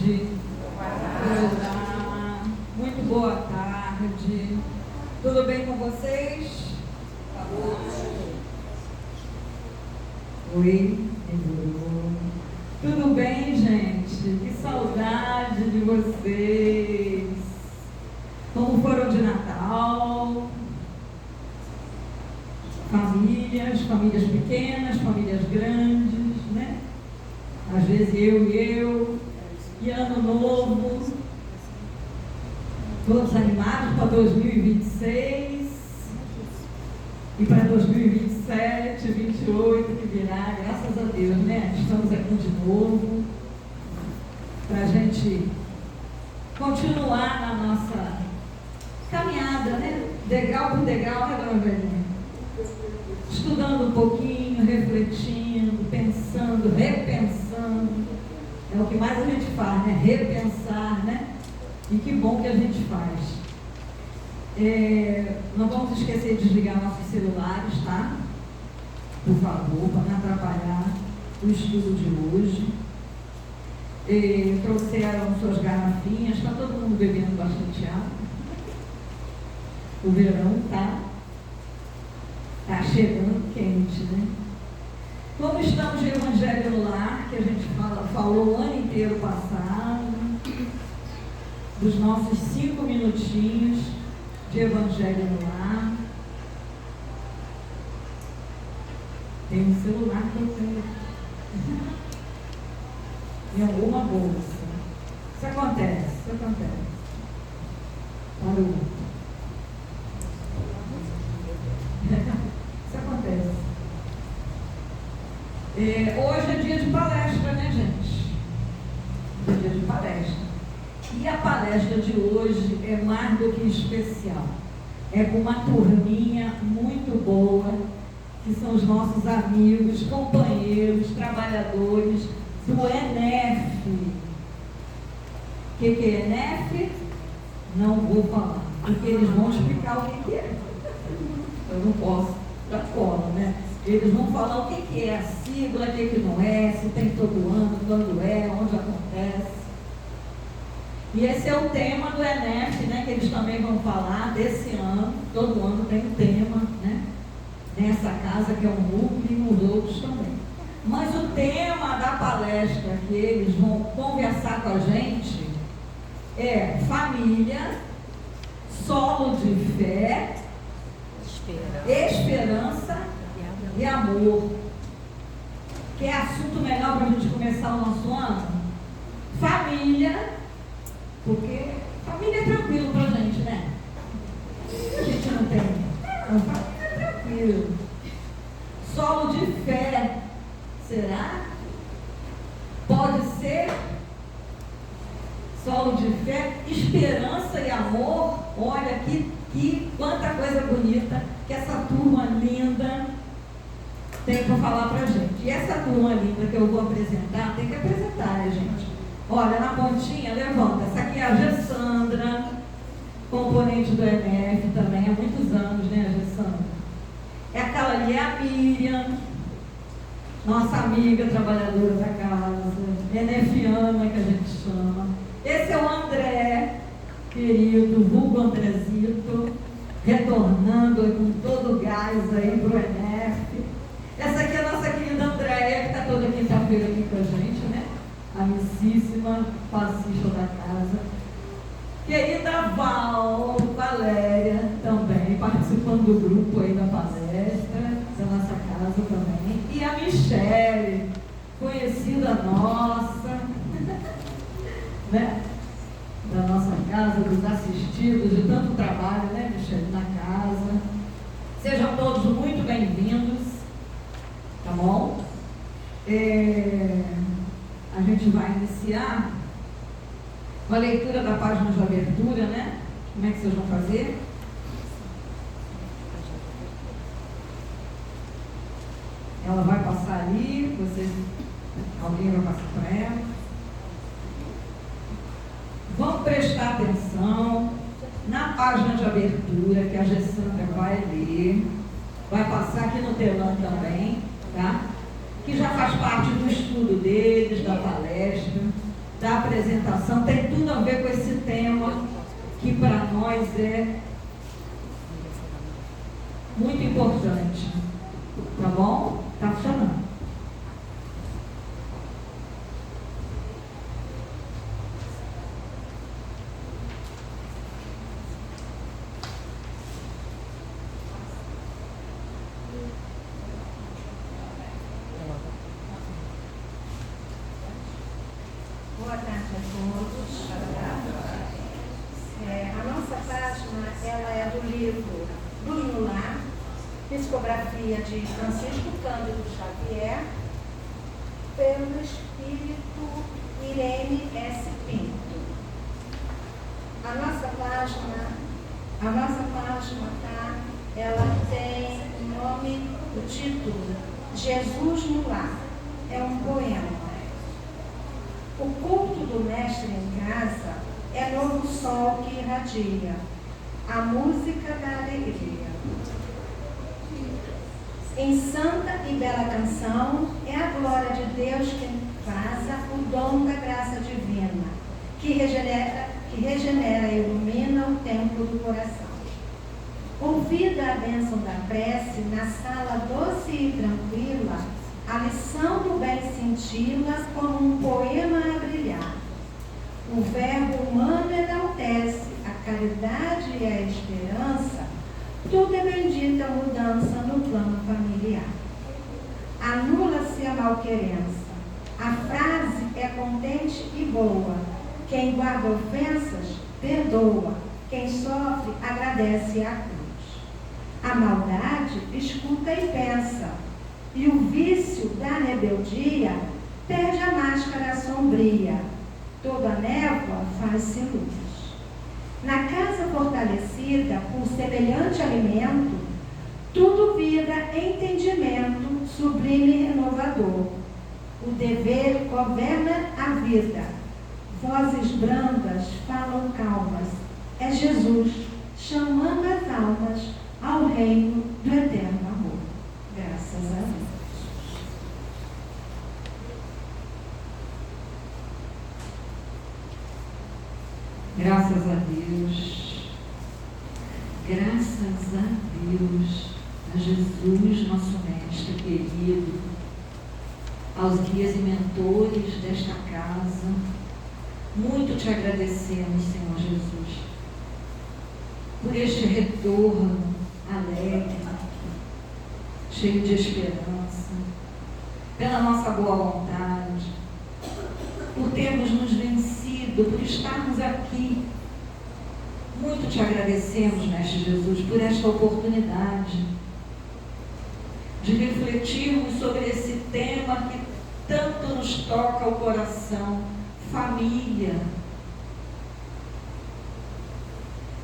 tarde. Olá. Muito boa tarde. Tudo bem com vocês? Oi, melhorou. Tudo bem, gente? Que saudade de vocês. Como foram de Natal? Famílias pequenas, famílias grandes, né? Às vezes eu, e ano novo, todos animados para 2026 e para 2027, 2028 que virá, graças a Deus, né? Estamos aqui de novo para a gente continuar na nossa caminhada, né? Degrau por degrau, né, dona Velhinha? Estudando um pouquinho, refletindo, pensando, repensando. É o que mais a gente faz, né? Repensar, né? E que bom que a gente faz. Não vamos esquecer de desligar nossos celulares, tá? Por favor, para não atrapalhar o estudo de hoje. Trouxeram suas garrafinhas, está todo mundo bebendo bastante água. O verão tá chegando quente, né? Como estamos de Evangelho no Lar, que a gente falou o ano inteiro passado, dos nossos 5 minutinhos de Evangelho no Lar. Tem um celular que eu tenho em alguma bolsa. Isso acontece. Parou. Isso acontece. Hoje é dia de palestra, né, gente? É dia de palestra. E a palestra de hoje é mais do que especial. É com uma turminha muito boa, que são os nossos amigos, companheiros, trabalhadores do ENEF. O que é ENEF? Não vou falar, porque eles vão explicar o que é. Eu não posso dar fora, né? Eles vão falar o que é a sigla, o que não é, se tem todo ano, quando é, onde acontece. E esse é o tema do ENEF, né? Que eles também vão falar desse ano. Todo ano tem um tema, né? Nessa casa que é um núcleo e nos outros também. Mas o tema da palestra que eles vão conversar com a gente é família, solo de fé, esperança e amor. Que é assunto melhor para a gente começar o nosso ano? Família, porque família é tranquilo para a gente, né? A gente não tem. Então, família é tranquilo. Solo de fé, será? Pode ser? Solo de fé, esperança e amor. Olha que quanta coisa bonita que essa turma linda tem para falar para a gente. E essa turma linda que eu vou apresentar, tem que apresentar, né, gente? Olha, na pontinha, levanta. Essa aqui é a Gessandra, componente do ENEF também, há muitos anos, né, a Gessandra? Aquela ali é a Miriam, nossa amiga trabalhadora da casa, enefiana que a gente chama. Esse é o André, querido, vulgo Andrezito, retornando com todo o gás aí pro ENEF. Essa aqui é a nossa querida Andréia, que está toda quinta-feira aqui com a gente, né? Amicíssima passista da casa. Querida Valéria, também participando do grupo aí da palestra, da nossa casa também. E a Michele, conhecida nossa, né? Da nossa casa, dos assistidos, de tanto trabalho, né, Michele, na casa. Sejam todos muito bem-vindos, tá bom? A gente vai iniciar com a leitura da página de abertura, né? Como é que vocês vão fazer? Ela vai passar ali, alguém vai passar para ela. Vamos prestar atenção na página de abertura que a Gessandra vai ler. Vai passar aqui no telão também, tá? Que já faz parte do estudo deles, da palestra. da apresentação tem tudo a ver com esse tema que para nós é muito importante. Tá bom? Tá funcionando. Boa tarde a todos. A nossa página ela é do livro Luz no Lar, psicografia de Francisco Cândido Xavier, pelo espírito Irene S. Pinto. A nossa página tá, ela tem o nome, o título, Jesus no Lar. É um poema. O culto do mestre em casa é novo sol que irradia, a música da alegria. Em santa e bela canção, é a glória de Deus que vaza o dom da graça divina, que regenera e ilumina o templo do coração. Ouvida a bênção da prece, na sala doce e tranquila, a lição do bem cintila como um poema a brilhar. O verbo humano enaltece a caridade e a esperança, tudo é bendita mudança no plano familiar. Anula-se a malquerença, a frase é contente e boa, quem guarda ofensas, perdoa, quem sofre, agradece a cruz. A maldade escuta e pensa, e o vício da rebeldia perde a máscara sombria, toda névoa faz-se luz. Na casa fortalecida por semelhante alimento, tudo vira entendimento sublime e renovador. O dever governa a vida, vozes brandas falam calmas, é Jesus chamando as almas ao reino do eterno amor. Graças a Deus. Graças a Deus. Graças a Deus. A Jesus, nosso mestre querido, aos guias e mentores desta casa, muito te agradecemos, Senhor Jesus, por este retorno alegre, cheio de esperança, pela nossa boa vontade, por termos nos vencido, por estarmos aqui. Muito te agradecemos, Mestre Jesus, por esta oportunidade de refletirmos sobre esse tema que tanto nos toca o coração, família.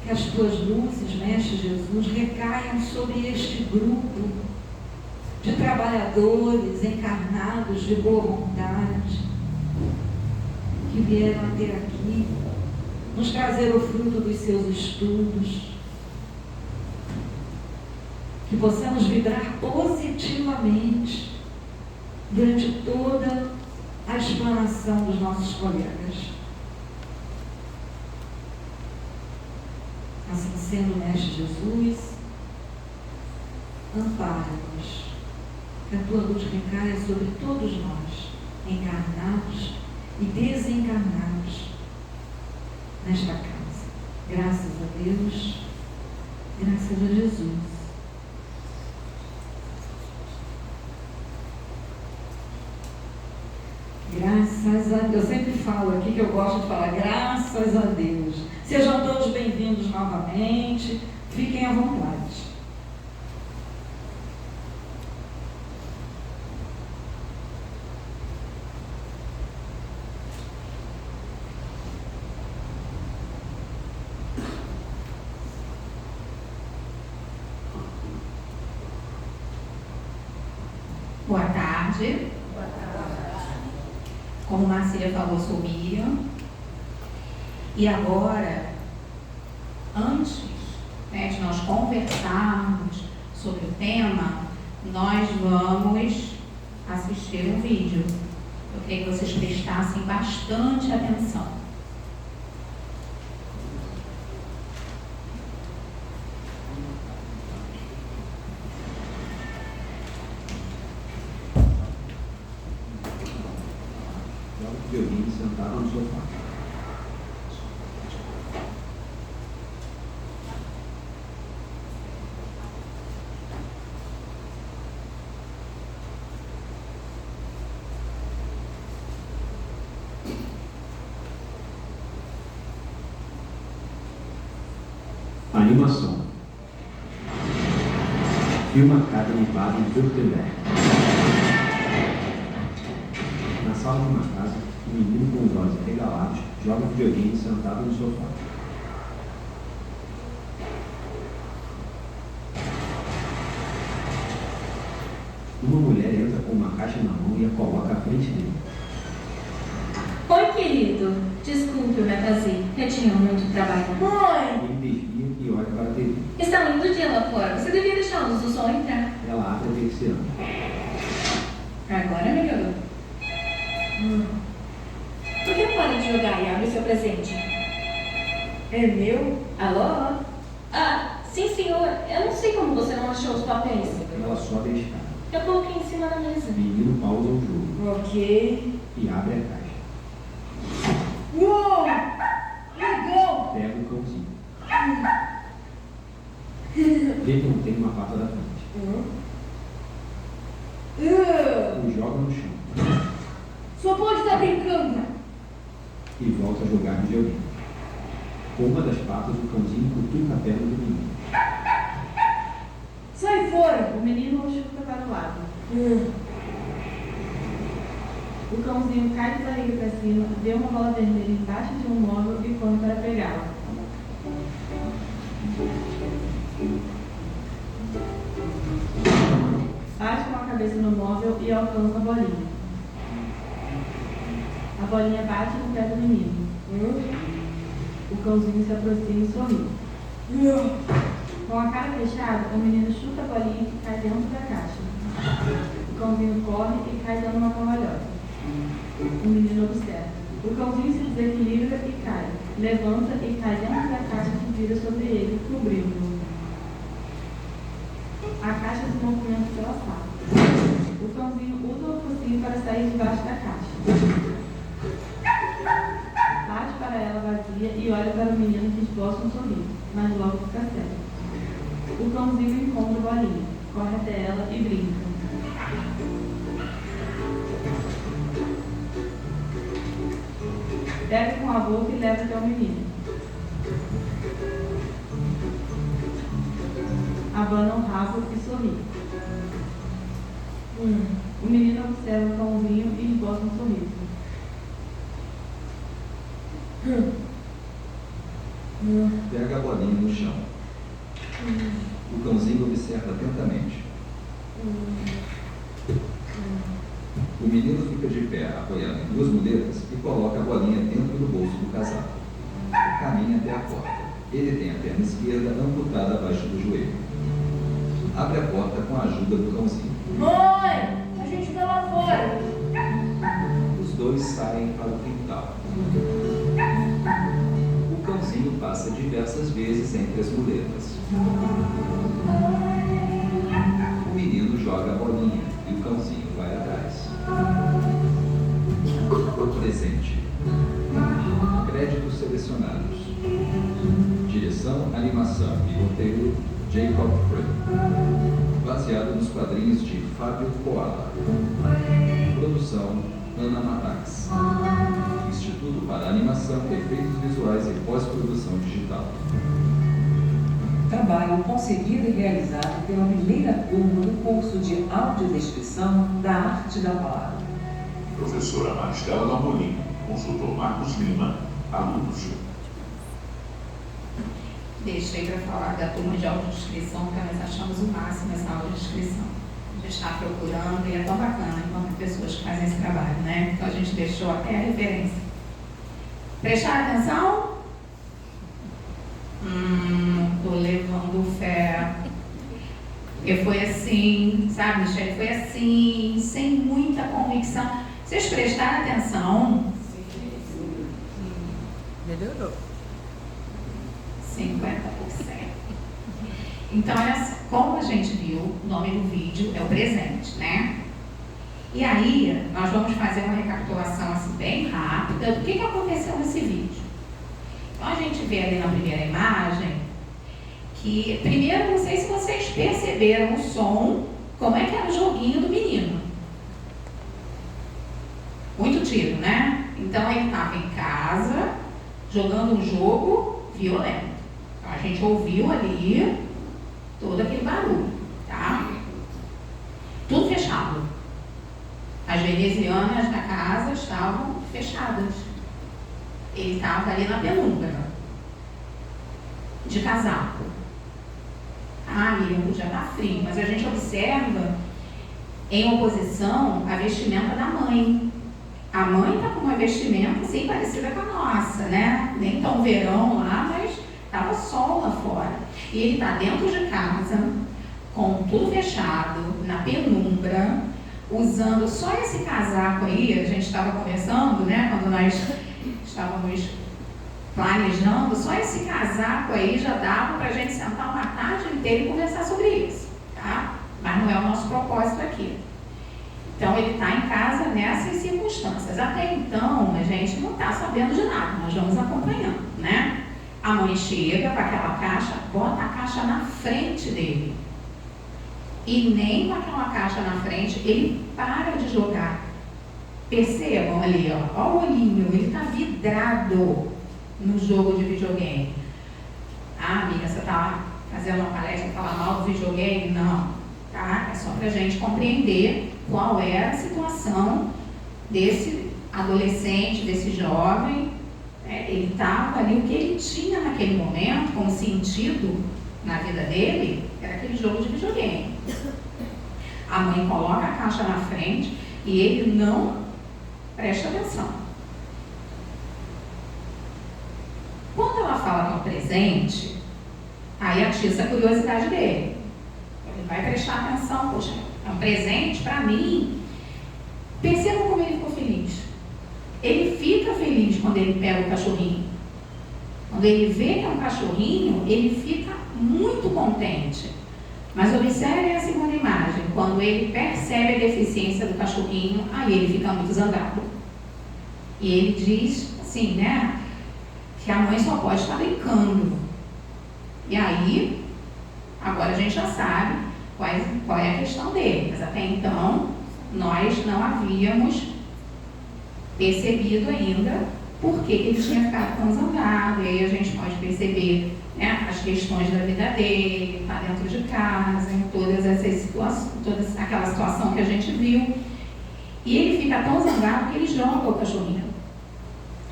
Que as tuas luzes, Mestre Jesus, recaiam sobre este grupo de trabalhadores encarnados de boa vontade, que vieram até aqui nos trazer o fruto dos seus estudos, que possamos vibrar positivamente durante toda a explanação dos nossos colegas. Assim sendo, Mestre Jesus, ampara-nos, que a tua luz recaia sobre todos nós, encarnados e desencarnados, nesta casa. Graças a Deus, graças a Jesus. Graças a Deus. Eu sempre falo aqui que eu gosto de falar graças a Deus. Sejam todos bem-vindos novamente. Fiquem à vontade. Boa tarde. Como Marcília falou, sou Miriam. E agora, antes, de nós conversarmos sobre o tema, nós vamos assistir um vídeo. Eu queria que vocês prestassem bastante atenção. Videogame sentado no sofá. Animação. Filme Academy Baden Württemberg. Na sala de uma casa, um menino com os olhos arregalados joga videogame sentado no sofá. Uma mulher entra com uma caixa na mão e a coloca à frente dele. Oi, querido. Desculpe, eu me atrasei. Eu tinha muito trabalho. Mãe! Ele desvia e olha para a TV. Está um lindo dia lá fora. Você devia deixar a luz do sol entrar. Ela abre a persiana. Agora melhorou. Por que para de jogar e abre seu presente? É meu? Alô? Ah, sim, senhor. Eu não sei como você não achou os papéis. Ela sobe a escada. Eu coloquei em cima da mesa. O menino pausa o jogo Ok. e abre a caixa. Uou! Legal! Pega o cãozinho. Ele não tem uma pata da frente. O joga no chão Só pode estar brincando. e volta a jogar videogame. Com uma das patas, o cãozinho cutuca a perna do menino. Sai fora! O menino o chuta para o lado. O cãozinho cai de barriga para cima, vê uma bola vermelha embaixo de um móvel e corre para pegá-la. Bate com a cabeça no móvel e alcança a bolinha. A bolinha bate no pé do menino. O cãozinho se aproxima e sorri. Com a cara fechada, o menino chuta a bolinha que cai dentro da caixa. O cãozinho corre e cai dando uma cambalhota. O menino observa. O cãozinho se desequilibra e cai. Levanta e cai dentro da caixa que vira sobre ele, cobrindo-o. A caixa se movimenta pela sala. O cãozinho usa o focinho para sair debaixo da caixa. Bate para ela vazia e olha para o menino que esboça um sorriso, mas logo fica sério. O cãozinho encontra a bolinha, corre até ela e brinca. Pega com a boca e leva até o menino. Abana o rabo e sorri. O menino observa o cãozinho e esboça um sorriso. Pega a bolinha no chão. O cãozinho observa atentamente. O menino fica de pé, apoiando em duas muletas e coloca a bolinha dentro do bolso do casaco. Caminha até a porta. Ele tem a perna esquerda amputada abaixo do joelho. Abre a porta com a ajuda do cãozinho. Mãe! A gente vai lá fora. Os dois saem para o quintal. O cãozinho passa diversas vezes entre as muletas. O menino joga a bolinha e o cãozinho vai atrás. Presente. Créditos selecionados. Direção, animação e roteiro Jacob Frey. Baseado nos quadrinhos de Fábio Koala. Produção Ana Matax. Instituto para Animação, Efeitos Visuais e Pós-Produção Digital. Trabalho concebido e realizado pela primeira turma do curso de Audiodescrição da Arte da Palavra. Professora Maristela Dalmolin, consultor Marcos Lima, alunos. Deixei para falar da turma de audiodescrição, que nós achamos o máximo essa audiodescrição. A gente está procurando e é tão bacana enquanto pessoas que fazem esse trabalho, né? Então a gente deixou até a referência. Prestaram atenção? Tô levando fé. Porque foi assim, sabe, Michele? Foi assim, sem muita convicção. Vocês prestaram atenção? Melhorou. 50%. Então, olha só, como a gente viu, o nome do vídeo é o presente, né? E aí, nós vamos fazer uma recapitulação assim bem rápida do que aconteceu nesse vídeo. Então, a gente vê ali na primeira imagem que, primeiro, não sei se vocês perceberam o som, como é que era o joguinho do menino. Muito tiro, né? Então, ele estava em casa, jogando um jogo violento. Então, a gente ouviu ali todo aquele barulho, tá? Tudo fechado. As venezianas da casa estavam fechadas. Ele estava ali na penumbra, de casaco. Ah, Miriam, podia estar frio, mas a gente observa em oposição a vestimenta da mãe. A mãe está com uma vestimenta assim parecida com a nossa, né? Nem tão verão lá, mas estava sol lá fora. E ele está dentro de casa, com tudo fechado, na penumbra, usando só esse casaco aí. A gente estava conversando, né? Quando nós estávamos planejando, só esse casaco aí já dava para a gente sentar uma tarde inteira e conversar sobre isso, tá? Mas não é o nosso propósito aqui. Então, ele está em casa nessas circunstâncias. Até então, a gente não está sabendo de nada, nós vamos acompanhando, né? A mãe chega com aquela caixa, bota a caixa na frente dele. E nem com aquela caixa na frente, ele para de jogar. Percebam ali, ó, o olhinho, ele está vidrado no jogo de videogame. Ah, amiga, você está lá fazendo uma palestra e fala mal do videogame? Não, tá? É só para a gente compreender qual era a situação desse adolescente, desse jovem. Ele estava ali, o que ele tinha naquele momento, como sentido na vida dele, era aquele jogo de videogame. A mãe coloca a caixa na frente e ele não presta atenção. Quando ela fala que é um presente, aí atiça a curiosidade dele. Ele vai prestar atenção, poxa, é um presente para mim. Percebam como ele ficou feliz. Ele fica feliz quando ele pega o cachorrinho. Quando ele vê que é um cachorrinho, ele fica muito contente. Mas observem a segunda imagem. Quando ele percebe a deficiência do cachorrinho, aí ele fica muito zangado. E ele diz assim, né? Que a mãe só pode estar brincando. E aí, agora a gente já sabe qual é a questão dele. Mas até então, nós não havíamos percebido ainda por que ele tinha ficado tão zangado. E aí a gente pode perceber, né, as questões da vida dele, está dentro de casa, em todas essas situações, toda aquela situação que a gente viu. E ele fica tão zangado que ele joga o cachorrinho.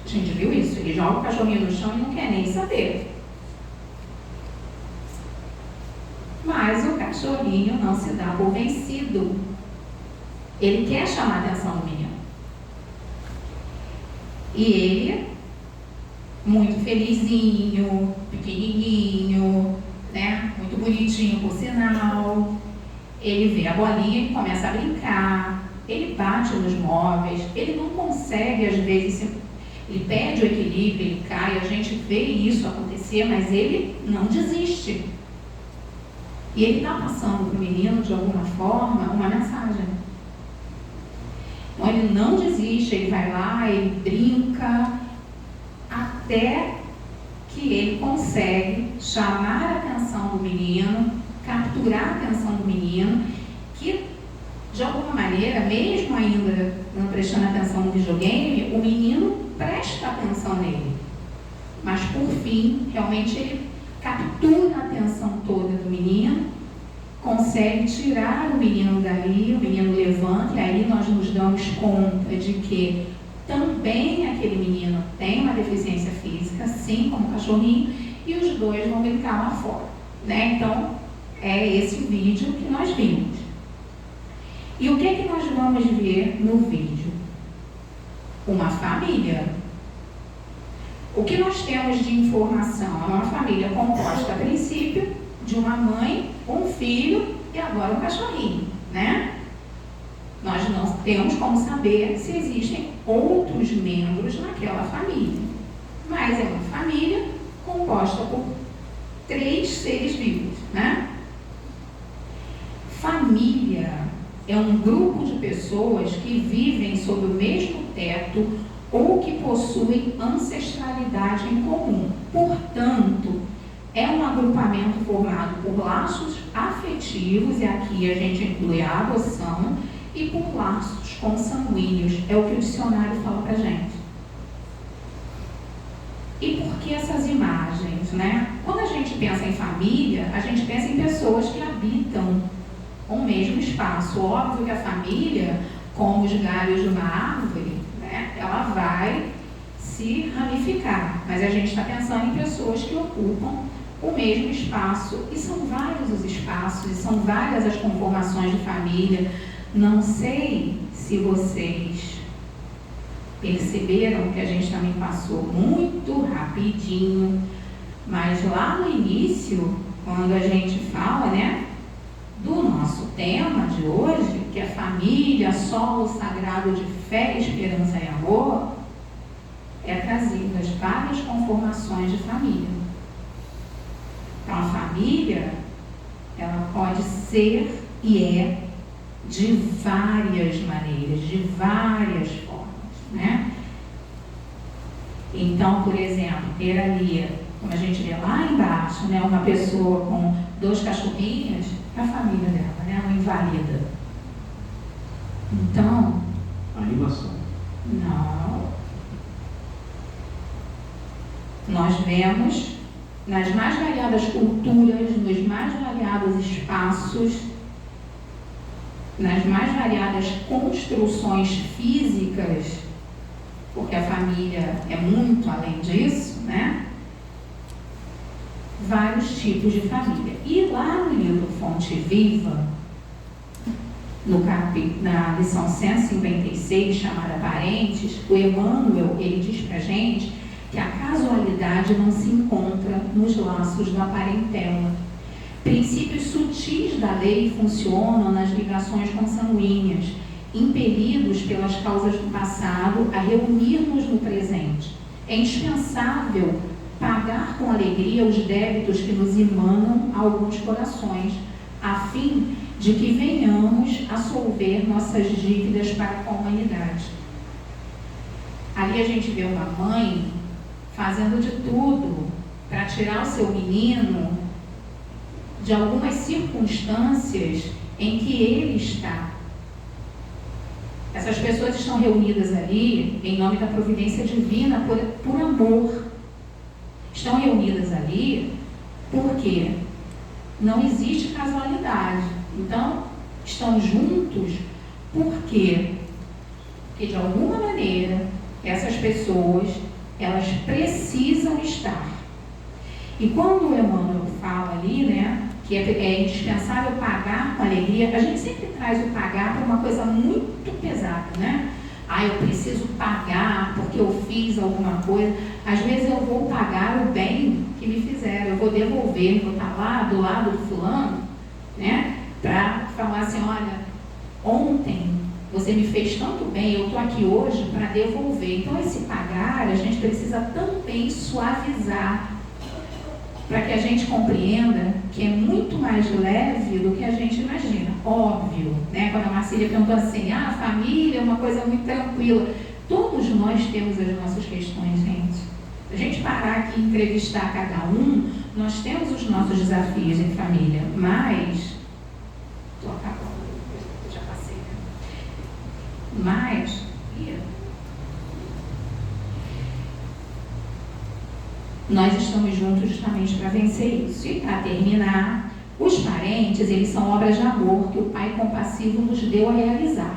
A gente viu isso, ele joga o cachorrinho no chão e não quer nem saber. Mas o cachorrinho não se dá por vencido. Ele quer chamar a atenção do menino. E ele, muito felizinho, pequenininho, né? Muito bonitinho por sinal. Ele vê a bolinha e começa a brincar. Ele bate nos móveis. Ele não consegue, às vezes, ele perde o equilíbrio, ele cai. A gente vê isso acontecer, mas ele não desiste. E ele está passando para o menino, de alguma forma, uma mensagem. Então, ele não desiste, ele vai lá, ele brinca, até que ele consegue chamar a atenção do menino, capturar a atenção do menino, que, de alguma maneira, mesmo ainda não prestando atenção no videogame, o menino presta atenção nele. Mas, por fim, realmente ele captura a atenção toda do menino, consegue tirar o menino dali, o menino levanta, e aí nós nos damos conta de que também aquele menino tem uma deficiência física, assim como o cachorrinho, e os dois vão brincar lá fora, né? Então, é esse vídeo que nós vimos. E o que é que nós vamos ver no vídeo? Uma família. O que nós temos de informação? É uma família composta, a princípio, de uma mãe, um filho e agora um cachorrinho, né? nós não temos como saber se existem outros membros naquela família. Mas é uma família composta por 3 seres vivos, né? Família é um grupo de pessoas que vivem sob o mesmo teto ou que possuem ancestralidade em comum. Portanto, é um agrupamento formado por laços afetivos, e aqui a gente inclui a adoção, e por laços consanguíneos. É o que o dicionário fala pra gente. E por que essas imagens, né? Quando a gente pensa em família, a gente pensa em pessoas que habitam o mesmo espaço. Óbvio que a família, como os galhos de uma árvore, né, ela vai se ramificar. Mas a gente está pensando em pessoas que ocupam o mesmo espaço. E são vários os espaços, e são várias as conformações de família. Não sei se vocês perceberam que a gente também passou muito rapidinho, mas lá no início, quando a gente fala, né, do nosso tema de hoje, que é família, solo sagrado de fé, esperança e amor, é trazido as várias conformações de família. Então, a família, ela pode ser e é de várias maneiras, de várias formas, né? Então, por exemplo, ter ali, como a gente vê lá embaixo, né, uma pessoa com 2 cachorrinhos, é a família dela, né, uma invalida. Então, Animação. não. Nós vemos nas mais variadas culturas, nos mais variados espaços, nas mais variadas construções físicas, porque a família é muito além disso, né? Vários tipos de família. E lá no livro Fonte Viva, na lição 156, chamada Parentes, o Emmanuel, ele diz pra gente que a casualidade não se encontra nos laços da parentela. Princípios sutis da lei funcionam nas ligações consanguíneas, impelidos pelas causas do passado a reunir-nos no presente. É indispensável pagar com alegria os débitos que nos emanam a alguns corações, a fim de que venhamos a solver nossas dívidas para com a humanidade. Ali a gente vê uma mãe fazendo de tudo para tirar o seu menino de algumas circunstâncias em que ele está. Essas pessoas estão reunidas ali em nome da providência divina por amor. Estão reunidas ali porque não existe casualidade. Então, estão juntos porque de alguma maneira essas pessoas, elas precisam estar. E quando o Emmanuel fala ali, né, que é indispensável pagar com alegria, a gente sempre traz o pagar para uma coisa muito pesada, né? Eu preciso pagar porque eu fiz alguma coisa. Às vezes eu vou pagar o bem que me fizeram, eu vou devolver, vou estar lá do lado do fulano, né? Para falar assim, olha, ontem você me fez tanto bem, eu estou aqui hoje para devolver. Então esse pagar, a gente precisa também suavizar, para que a gente compreenda que é muito mais leve do que a gente imagina. Óbvio, né? Quando a Marcília perguntou assim, a família é uma coisa muito tranquila. Todos nós temos as nossas questões, gente. Se a gente parar aqui e entrevistar cada um, nós temos os nossos desafios em família, mas... Estou acabando, eu já passei. Mas... nós estamos juntos justamente para vencer isso. E para terminar, os parentes, eles são obras de amor que o Pai compassivo nos deu a realizar.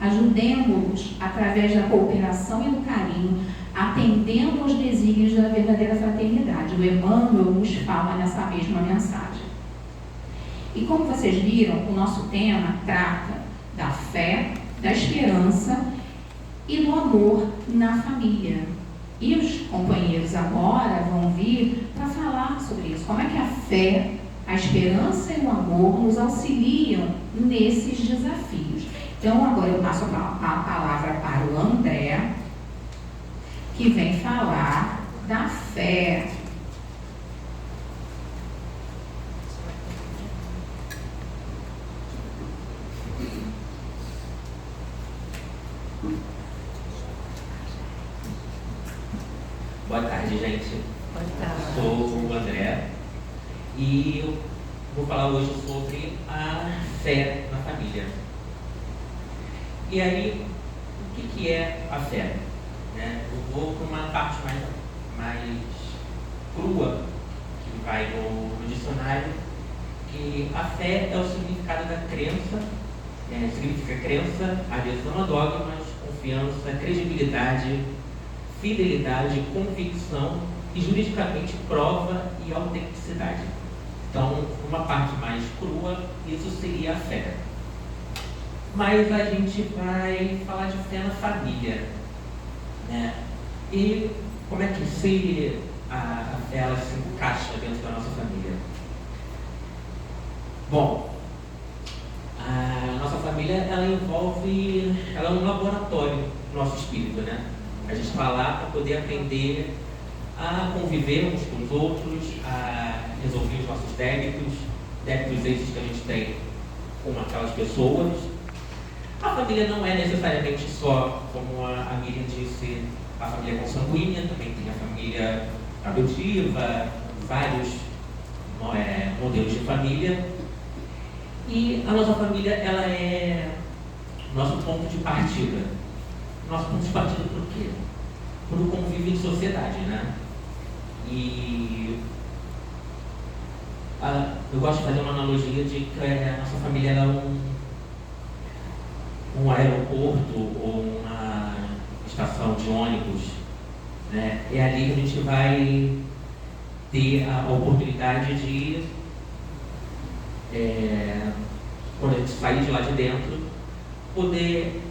Ajudemos-los através da cooperação e do carinho, atendendo aos desígnios da verdadeira fraternidade. O Emmanuel nos fala nessa mesma mensagem. E como vocês viram, o nosso tema trata da fé, da esperança e do amor na família. E os companheiros agora vão vir para falar sobre isso. Como é que a fé, a esperança e o amor nos auxiliam nesses desafios. Então, agora eu passo a palavra para o André, que vem falar da fé. Boa tarde, gente. Boa tarde. Sou o André e eu vou falar hoje sobre a fé na família. E aí, o que é a fé? Né? Eu vou para uma parte mais crua, que vai no dicionário, que a fé é o significado da crença, significa crença, adesão a dogmas, confiança, credibilidade, fidelidade, convicção e juridicamente prova e autenticidade. Então, uma parte mais crua, isso seria a fé. Mas a gente vai falar de fé na família, né? E como é que a fé ela se encaixa dentro da nossa família? Bom, a nossa família ela é um laboratório do nosso espírito, né? A gente está lá para poder aprender a conviver uns com os outros, a resolver os nossos débitos esses que a gente tem com aquelas pessoas. A família não é necessariamente só, como a Miriam disse, a família consanguínea, também tem a família adotiva, vários modelos de família. E a nossa família, ela é nosso ponto de partida. Nosso ponto de partida por quê? Por um convívio em sociedade, né? E eu gosto de fazer uma analogia de que a nossa família é um aeroporto ou uma estação de ônibus, né? É ali que a gente vai ter a oportunidade de, quando a gente sair de lá de dentro, poder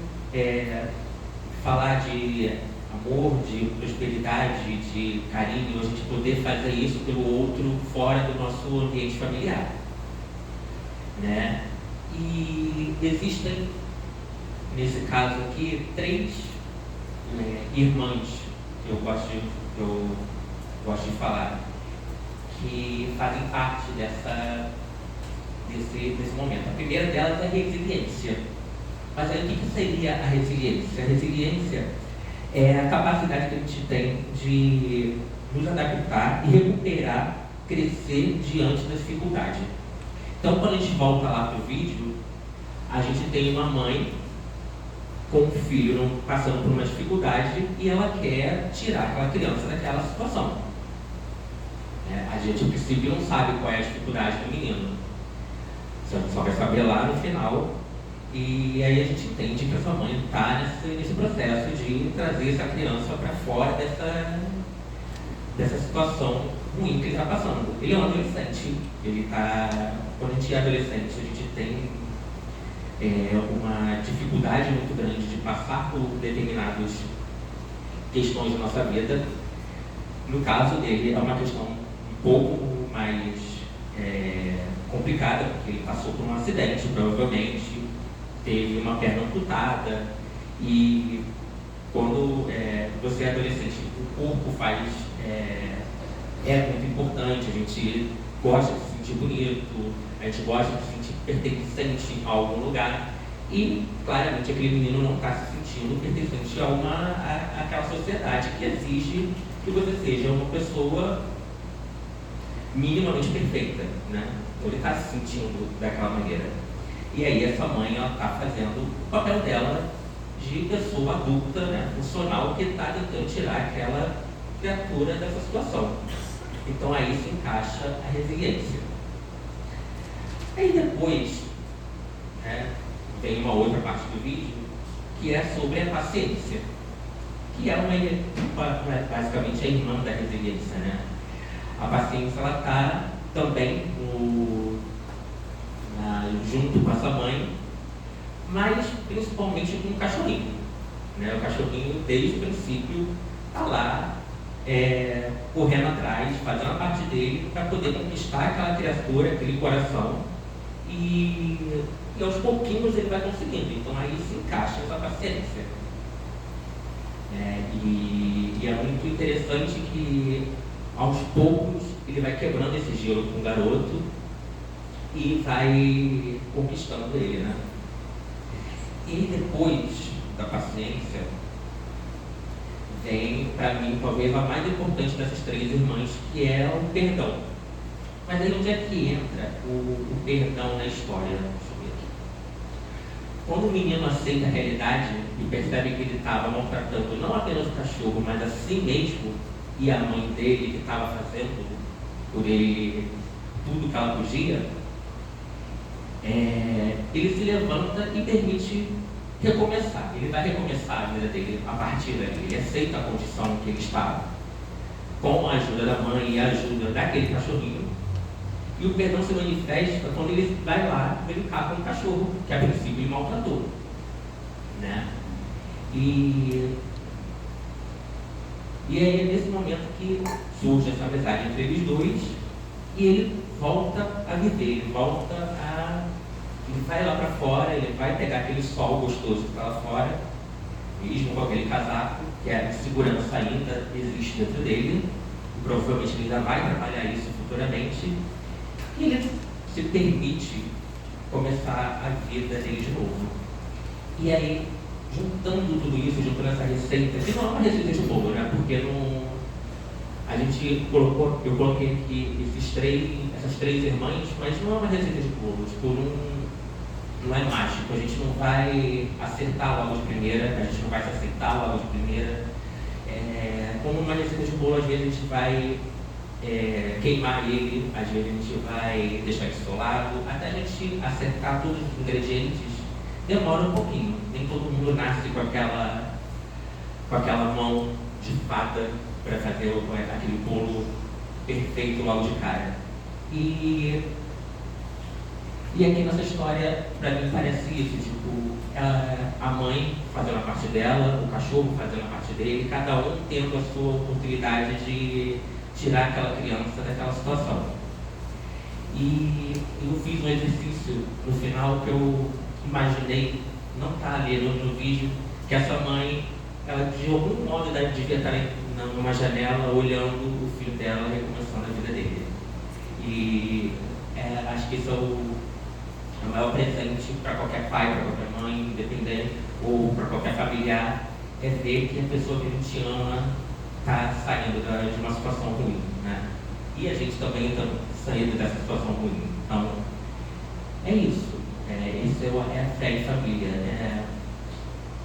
falar de amor, de prosperidade, de carinho, a gente poder fazer isso pelo outro fora do nosso ambiente familiar, né? E existem, nesse caso aqui, 3 irmãs que eu gosto de falar, que fazem parte desse momento. A primeira delas é a resiliência. Mas aí o que seria a resiliência? A resiliência é a capacidade que a gente tem de nos adaptar e recuperar, crescer diante da dificuldade. Então, quando a gente volta lá para o vídeo, a gente tem uma mãe com um filho passando por uma dificuldade e ela quer tirar aquela criança daquela situação. A gente, a princípio, não sabe qual é a dificuldade do menino. A gente só vai saber lá no final. E aí a gente entende que essa mãe está nesse processo de trazer essa criança para fora dessa situação ruim que ele está passando. Ele é um adolescente. Quando a gente é adolescente, a gente tem uma dificuldade muito grande de passar por determinadas questões da nossa vida. No caso dele, é uma questão um pouco mais complicada, porque ele passou por um acidente, provavelmente, teve uma perna amputada, e quando você é adolescente, o corpo é muito importante, a gente gosta de se sentir bonito, a gente gosta de se sentir pertencente a algum lugar, e claramente aquele menino não está se sentindo pertencente àquela sociedade que exige que você seja uma pessoa minimamente perfeita, né? Então ele está se sentindo daquela maneira. E aí essa mãe está fazendo o papel dela de pessoa adulta, né, funcional, que está tentando tirar aquela criatura dessa situação. Então aí se encaixa a resiliência. Aí depois, né, tem uma outra parte do vídeo que é sobre a paciência, que é basicamente a irmã da resiliência, né? A paciência, ela está também junto com essa mãe, mas principalmente com o cachorrinho, né? O cachorrinho, desde o princípio, está lá correndo atrás, fazendo a parte dele para poder conquistar aquela criatura, aquele coração, e aos pouquinhos ele vai conseguindo. Então aí se encaixa essa paciência. E é muito interessante que aos poucos ele vai quebrando esse gelo com o garoto e vai conquistando ele, né? E depois da paciência vem, para mim, talvez a mais importante dessas três irmãs, que é o perdão. Mas aí onde é que entra o perdão na história? Quando o menino aceita a realidade e percebe que ele estava maltratando não apenas o cachorro, mas a si mesmo e a mãe dele, que estava fazendo por ele tudo que ela podia, ele se levanta e permite recomeçar. Ele vai recomeçar a vida dele a partir dali. Ele aceita a condição que ele estava, com a ajuda da mãe e a ajuda daquele cachorrinho. E o perdão se manifesta quando ele vai lá brincar com o cachorro, que a princípio ele maltratou, né? E aí é nesse momento que surge essa amizade entre eles dois e ele volta a viver, ele vai lá para fora, ele vai pegar aquele sol gostoso que está lá fora, mesmo com aquele casaco, que a segurança ainda existe dentro dele, e provavelmente ele ainda vai trabalhar isso futuramente. E ele se permite começar a vida dele de novo. E aí, juntando tudo isso, juntando essa receita, que não é uma receita de bolo, né? Porque não, eu coloquei aqui essas três irmãs, mas não é uma receita de bolo. Tipo, não é mágico. A gente não vai acertar logo de primeira, a gente não vai se aceitar logo de primeira. Como uma receita de bolo, às vezes a gente vai queimar ele, às vezes a gente vai deixar ele solado, até a gente acertar todos os ingredientes, demora um pouquinho. Nem todo mundo nasce com aquela mão de fada para fazer aquele bolo perfeito logo de cara. E aqui nessa história, para mim, parece isso, tipo, a mãe fazendo a parte dela, o cachorro fazendo a parte dele, cada um tendo a sua oportunidade de tirar aquela criança daquela situação. E eu fiz um exercício no final que eu imaginei, não está ali no vídeo, que essa mãe, ela de algum modo devia estar numa janela olhando o filho dela recomeçando a vida dele. E acho que isso é o maior presente para qualquer pai, para qualquer mãe, independente, ou para qualquer familiar, é ver que a pessoa que a gente ama está saindo de uma situação ruim, né? E a gente também está saindo dessa situação ruim. Então, é isso. Isso é a fé em família.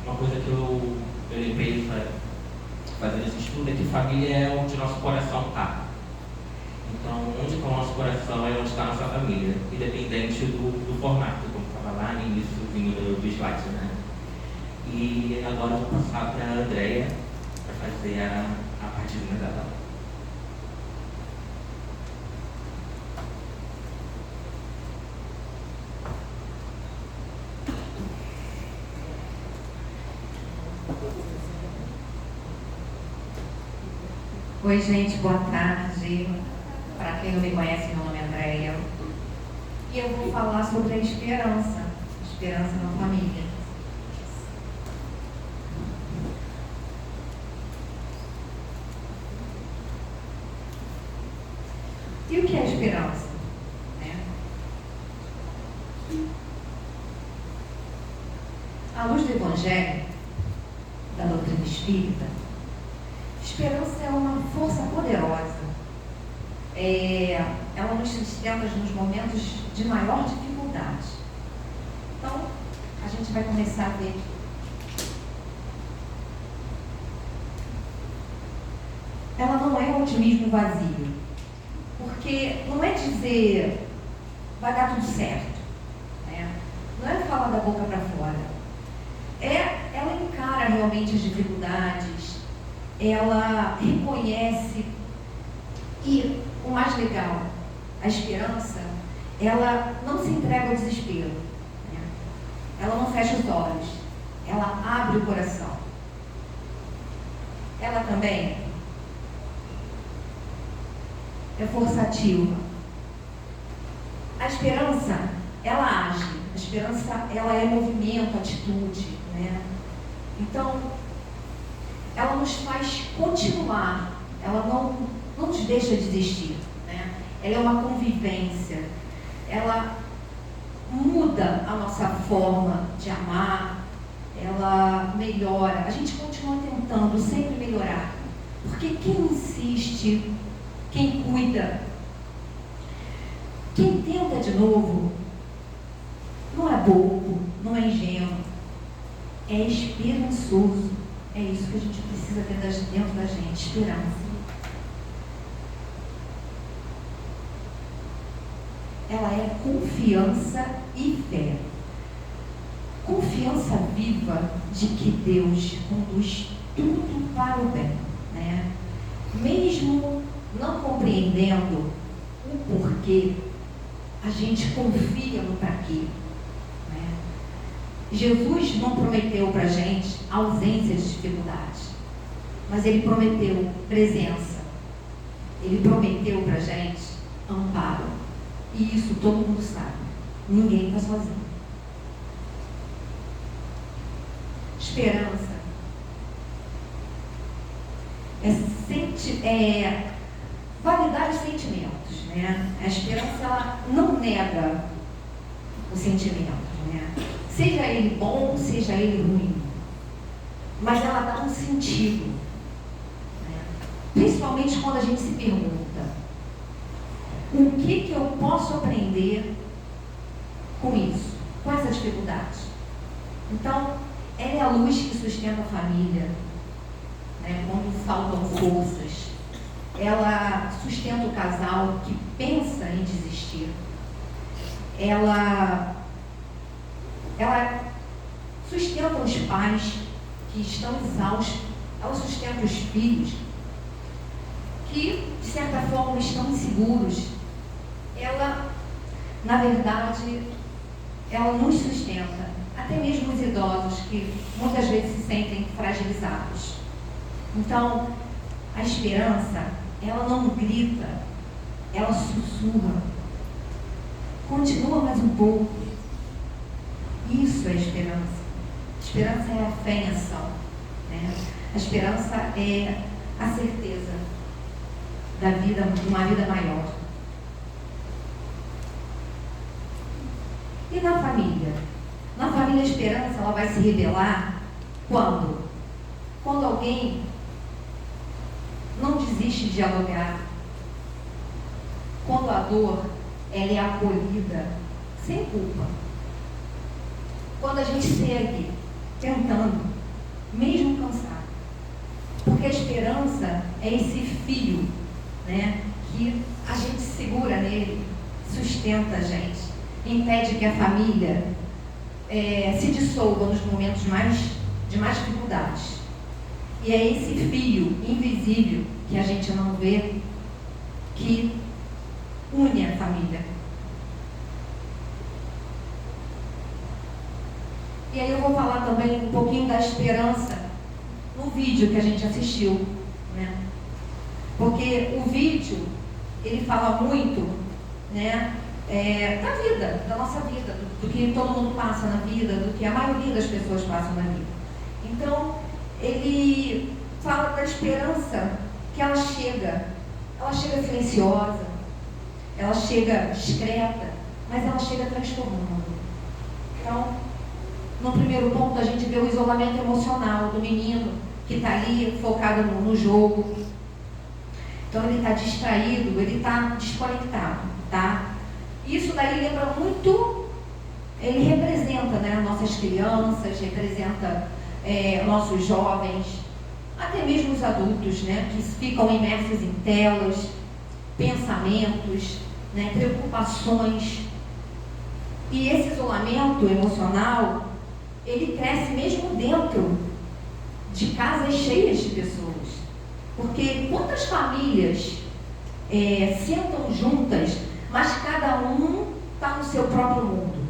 Uma coisa que eu lembrei fazendo esse estudo é que família é onde nosso coração está. Então, onde está o nosso coração é onde está a nossa família, independente do formato, como estava lá no início do slide, né? E agora eu vou passar para a Andréia para fazer a partezinha dela. Oi, gente, boa tarde. Para quem não me conhece, meu nome é Andréia. E eu vou falar sobre a esperança na família. E o que é esperança? À luz do Evangelho, da doutrina espírita, esperança é uma força poderosa. Ela nos sustenta nos momentos de maior dificuldade. Então, a gente vai começar a ver. Ela não é um otimismo vazio, porque não é dizer vai dar tudo certo, né? Não é falar da boca para fora. Ela encara realmente as dificuldades, ela reconhece. E o mais legal, a esperança, ela não se entrega ao desespero, né? Ela não fecha os olhos, ela abre o coração. Ela também é força ativa. A esperança, ela age. A esperança, ela é movimento, atitude, né? Então, ela nos faz continuar, ela não nos deixa desistir, né? Ela é uma convivência, ela muda a nossa forma de amar, ela melhora, a gente continua tentando sempre melhorar, porque quem insiste, quem cuida, quem tenta de novo, não é bobo, não é ingênuo, é esperançoso. É isso que a gente precisa ter dentro da gente, esperança. Ela é confiança e fé. Confiança viva de que Deus conduz tudo para o bem, né? Mesmo não compreendendo o porquê, a gente confia no para quê, né? Jesus não prometeu para a gente ausência de dificuldades, mas Ele prometeu presença. Ele prometeu para a gente amparo. E isso todo mundo sabe. Ninguém está sozinho. Esperança é validar os sentimentos, né? A esperança, ela não nega os sentimentos, né? Seja ele bom, seja ele ruim, mas ela dá um sentido, né? Principalmente quando a gente se pergunta: o que eu posso aprender com isso, com essa dificuldade? Então, ela é a luz que sustenta a família, né? Quando faltam forças. Ela sustenta o casal que pensa em desistir. Ela sustenta os pais que estão exaustos. Ela sustenta os filhos que, de certa forma, estão inseguros. Ela, na verdade, ela nos sustenta. Até mesmo os idosos que muitas vezes se sentem fragilizados. Então, a esperança, ela não grita, ela sussurra. Continua mais um pouco. Isso é esperança. A esperança é a fé em ação, né? A esperança é a certeza da vida, de uma vida maior. E na família? Na família, a esperança, ela vai se revelar quando? Quando alguém não desiste de dialogar. Quando a dor, ela é acolhida sem culpa. Quando a gente segue tentando, mesmo cansado. Porque a esperança é esse fio, né, que a gente segura nele, sustenta a gente, impede que a família se dissolva nos momentos de mais dificuldades. E é esse fio invisível que a gente não vê que une a família. E aí eu vou falar também um pouquinho da esperança no vídeo que a gente assistiu, né? Porque o vídeo, ele fala muito, né, da vida, da nossa vida, do que todo mundo passa na vida, do que a maioria das pessoas passam na vida. Então, ele fala da esperança que ela chega silenciosa, ela chega discreta, mas ela chega transformando. Então, no primeiro ponto, a gente vê o isolamento emocional do menino que está ali focado no jogo. Então, ele está distraído, ele está desconectado, tá? Isso daí lembra muito, ele representa, né, nossas crianças, representa nossos jovens, até mesmo os adultos, né, que ficam imersos em telas, pensamentos, né, preocupações. E esse isolamento emocional, ele cresce mesmo dentro de casas cheias de pessoas. Porque quantas famílias sentam juntas, mas cada um está no seu próprio mundo?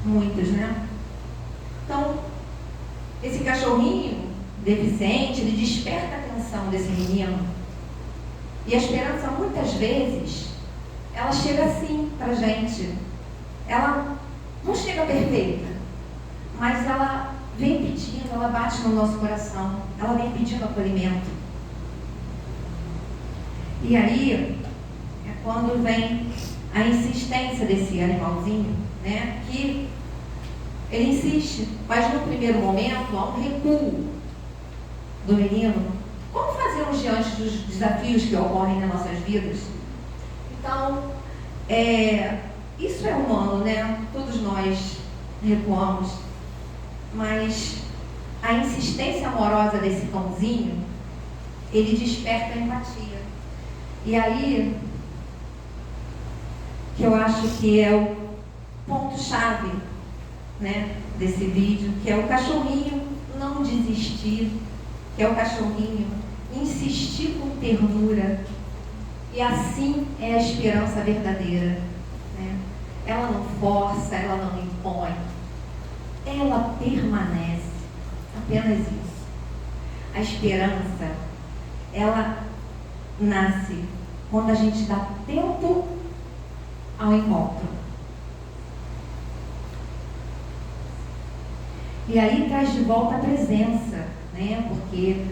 Muitas, né? Então, esse cachorrinho deficiente, ele desperta a atenção desse menino. E a esperança, muitas vezes, ela ela chega assim pra gente. Ela não chega perfeita, mas ela vem pedindo, ela bate no nosso coração, ela vem pedindo acolhimento. E aí é quando vem a insistência desse animalzinho, né? Que ele insiste, mas no primeiro momento há um recuo do menino. Como fazemos diante dos desafios que ocorrem nas nossas vidas? Então, isso é humano, né? Todos nós recuamos, mas a insistência amorosa desse cãozinho, ele desperta a empatia. E aí, que eu acho que é o ponto-chave, né, desse vídeo, que é o cachorrinho não desistir, que é o cachorrinho insistir com ternura. E assim é a esperança verdadeira, né? Ela não força, ela não impõe, ela permanece, apenas isso. A esperança, ela nasce quando a gente dá tempo ao encontro. E aí traz de volta a presença, né? Porque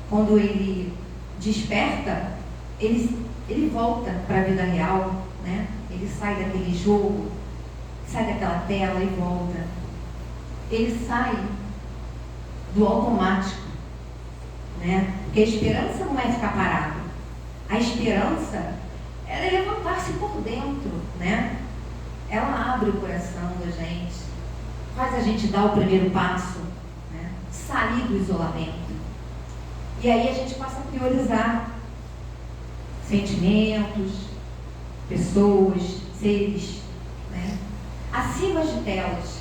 quando ele desperta, ele volta para a vida real, né? Ele sai daquele jogo, sai daquela tela e volta. Ele sai do automático, né? Porque a esperança não é ficar parado. A esperança é levantar-se por dentro, né? Ela abre o coração da gente, faz a gente dar o primeiro passo, né? Sair do isolamento. E aí a gente passa a priorizar sentimentos, pessoas, seres, né? Acima de telas.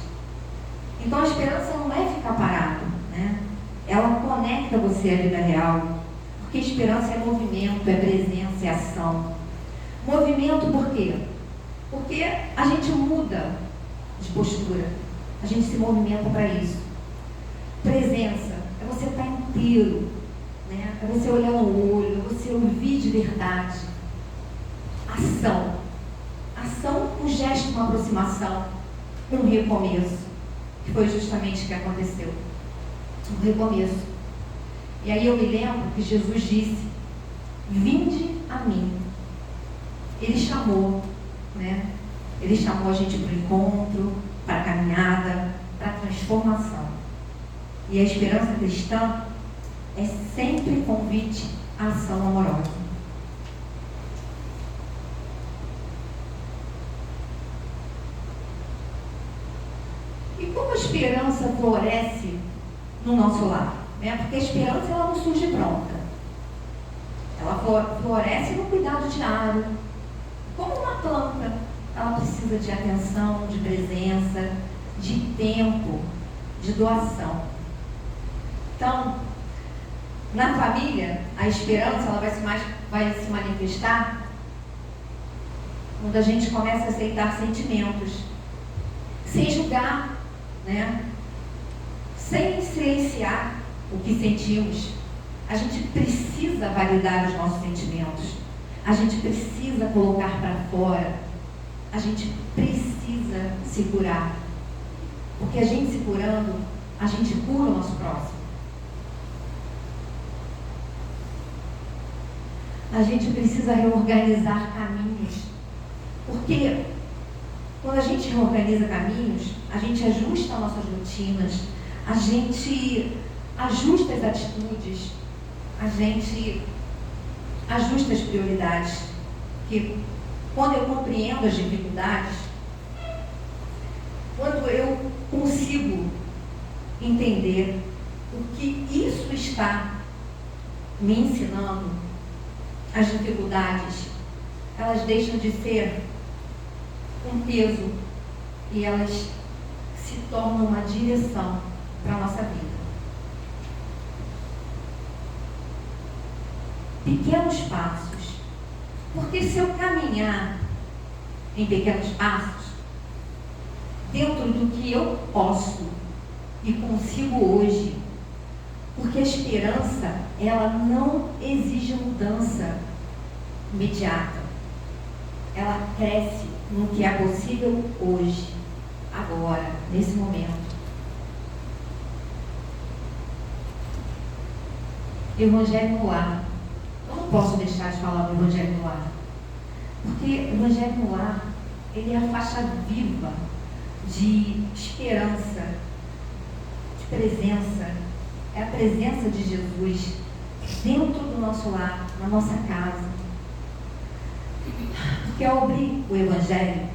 Então a esperança não é ficar parado, né? Ela conecta você à vida real. Porque esperança é movimento, é presença, é ação. Movimento por quê? Porque a gente muda de postura. A gente se movimenta para isso. Presença é você estar inteiro, né? É você olhar no olho, é você ouvir de verdade. Ação. Ação, um gesto, uma aproximação, um recomeço. Que foi justamente o que aconteceu. Um recomeço. E aí eu me lembro que Jesus disse: vinde a mim. Ele chamou, né? Ele chamou a gente para o encontro, para a caminhada, para a transformação. E a esperança cristã é sempre convite à ação amorosa. E como a esperança floresce no nosso lar? Né? Porque a esperança ela não surge pronta. Ela floresce no cuidado diário. Como uma planta, ela precisa de atenção, de presença, de tempo, de doação. Então, na família, a esperança ela vai se manifestar quando a gente começa a aceitar sentimentos, sem julgar, né? Sem silenciar o que sentimos. A gente precisa validar os nossos sentimentos. A gente precisa colocar para fora. A gente precisa se curar. Porque a gente se curando, a gente cura o nosso próximo. A gente precisa reorganizar caminhos. Porque quando a gente reorganiza caminhos, a gente ajusta nossas rotinas, a gente ajusta as atitudes, a gente ajusta as prioridades. Porque quando eu compreendo as dificuldades, quando eu consigo entender o que isso está me ensinando, as dificuldades, elas deixam de ser um peso e elas se tornam uma direção para a nossa vida. Pequenos passos. Porque se eu caminhar em pequenos passos, dentro do que eu posso e consigo hoje, porque a esperança, ela não exige mudança imediata. ela cresce no que é possível hoje, agora, nesse momento. Evangelho no lar. Eu não posso deixar de falar do Evangelho no lar. Porque o Evangelho no lar, ele é a faixa viva de esperança, de presença. É a presença de Jesus dentro do nosso lar, na nossa casa. Porque ao abrir o Evangelho,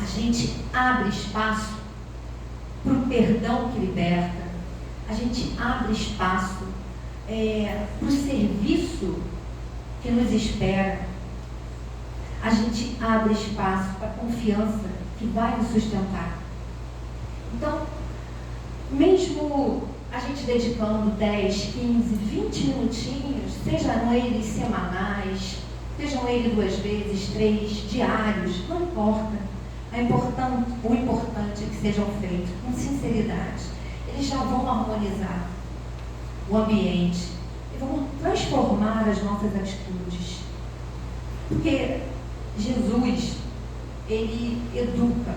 a gente abre espaço para o perdão que liberta, a gente abre espaço para o serviço que nos espera, a gente abre espaço para a confiança que vai nos sustentar. Então, mesmo a gente dedicando 10, 15, 20 minutinhos, sejam eles semanais, sejam eles 2 vezes, 3, diários, não importa. O importante é que sejam feitos com sinceridade. Eles já vão harmonizar o ambiente e vão transformar as nossas atitudes. Porque Jesus, ele educa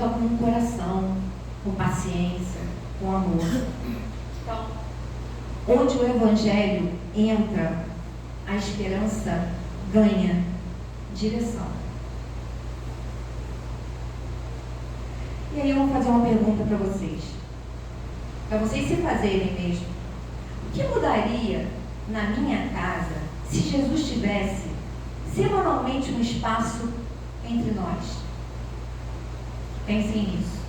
com o coração, com paciência, com amor. Então, onde o Evangelho entra, a esperança ganha direção. E aí eu vou fazer uma pergunta para vocês se fazerem mesmo. O que mudaria na minha casa se Jesus tivesse semanalmente um espaço entre nós? Pensem nisso.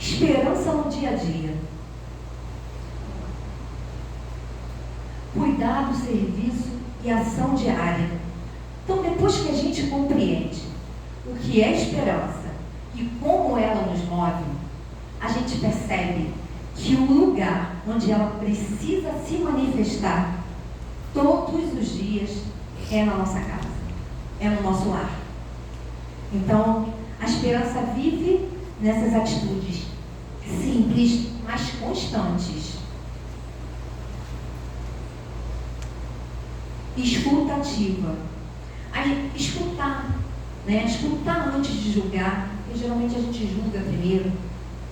Esperança no dia a dia. Cuidado, serviço e ação diária. Então, depois que a gente compreende o que é esperança e como ela nos move, a gente percebe que o lugar onde ela precisa se manifestar todos os dias é na nossa casa, é no nosso lar. Então, a esperança vive nessas atitudes simples, mas constantes. Escuta ativa. Aí, escutar, né? Escutar antes de julgar, porque geralmente a gente julga primeiro.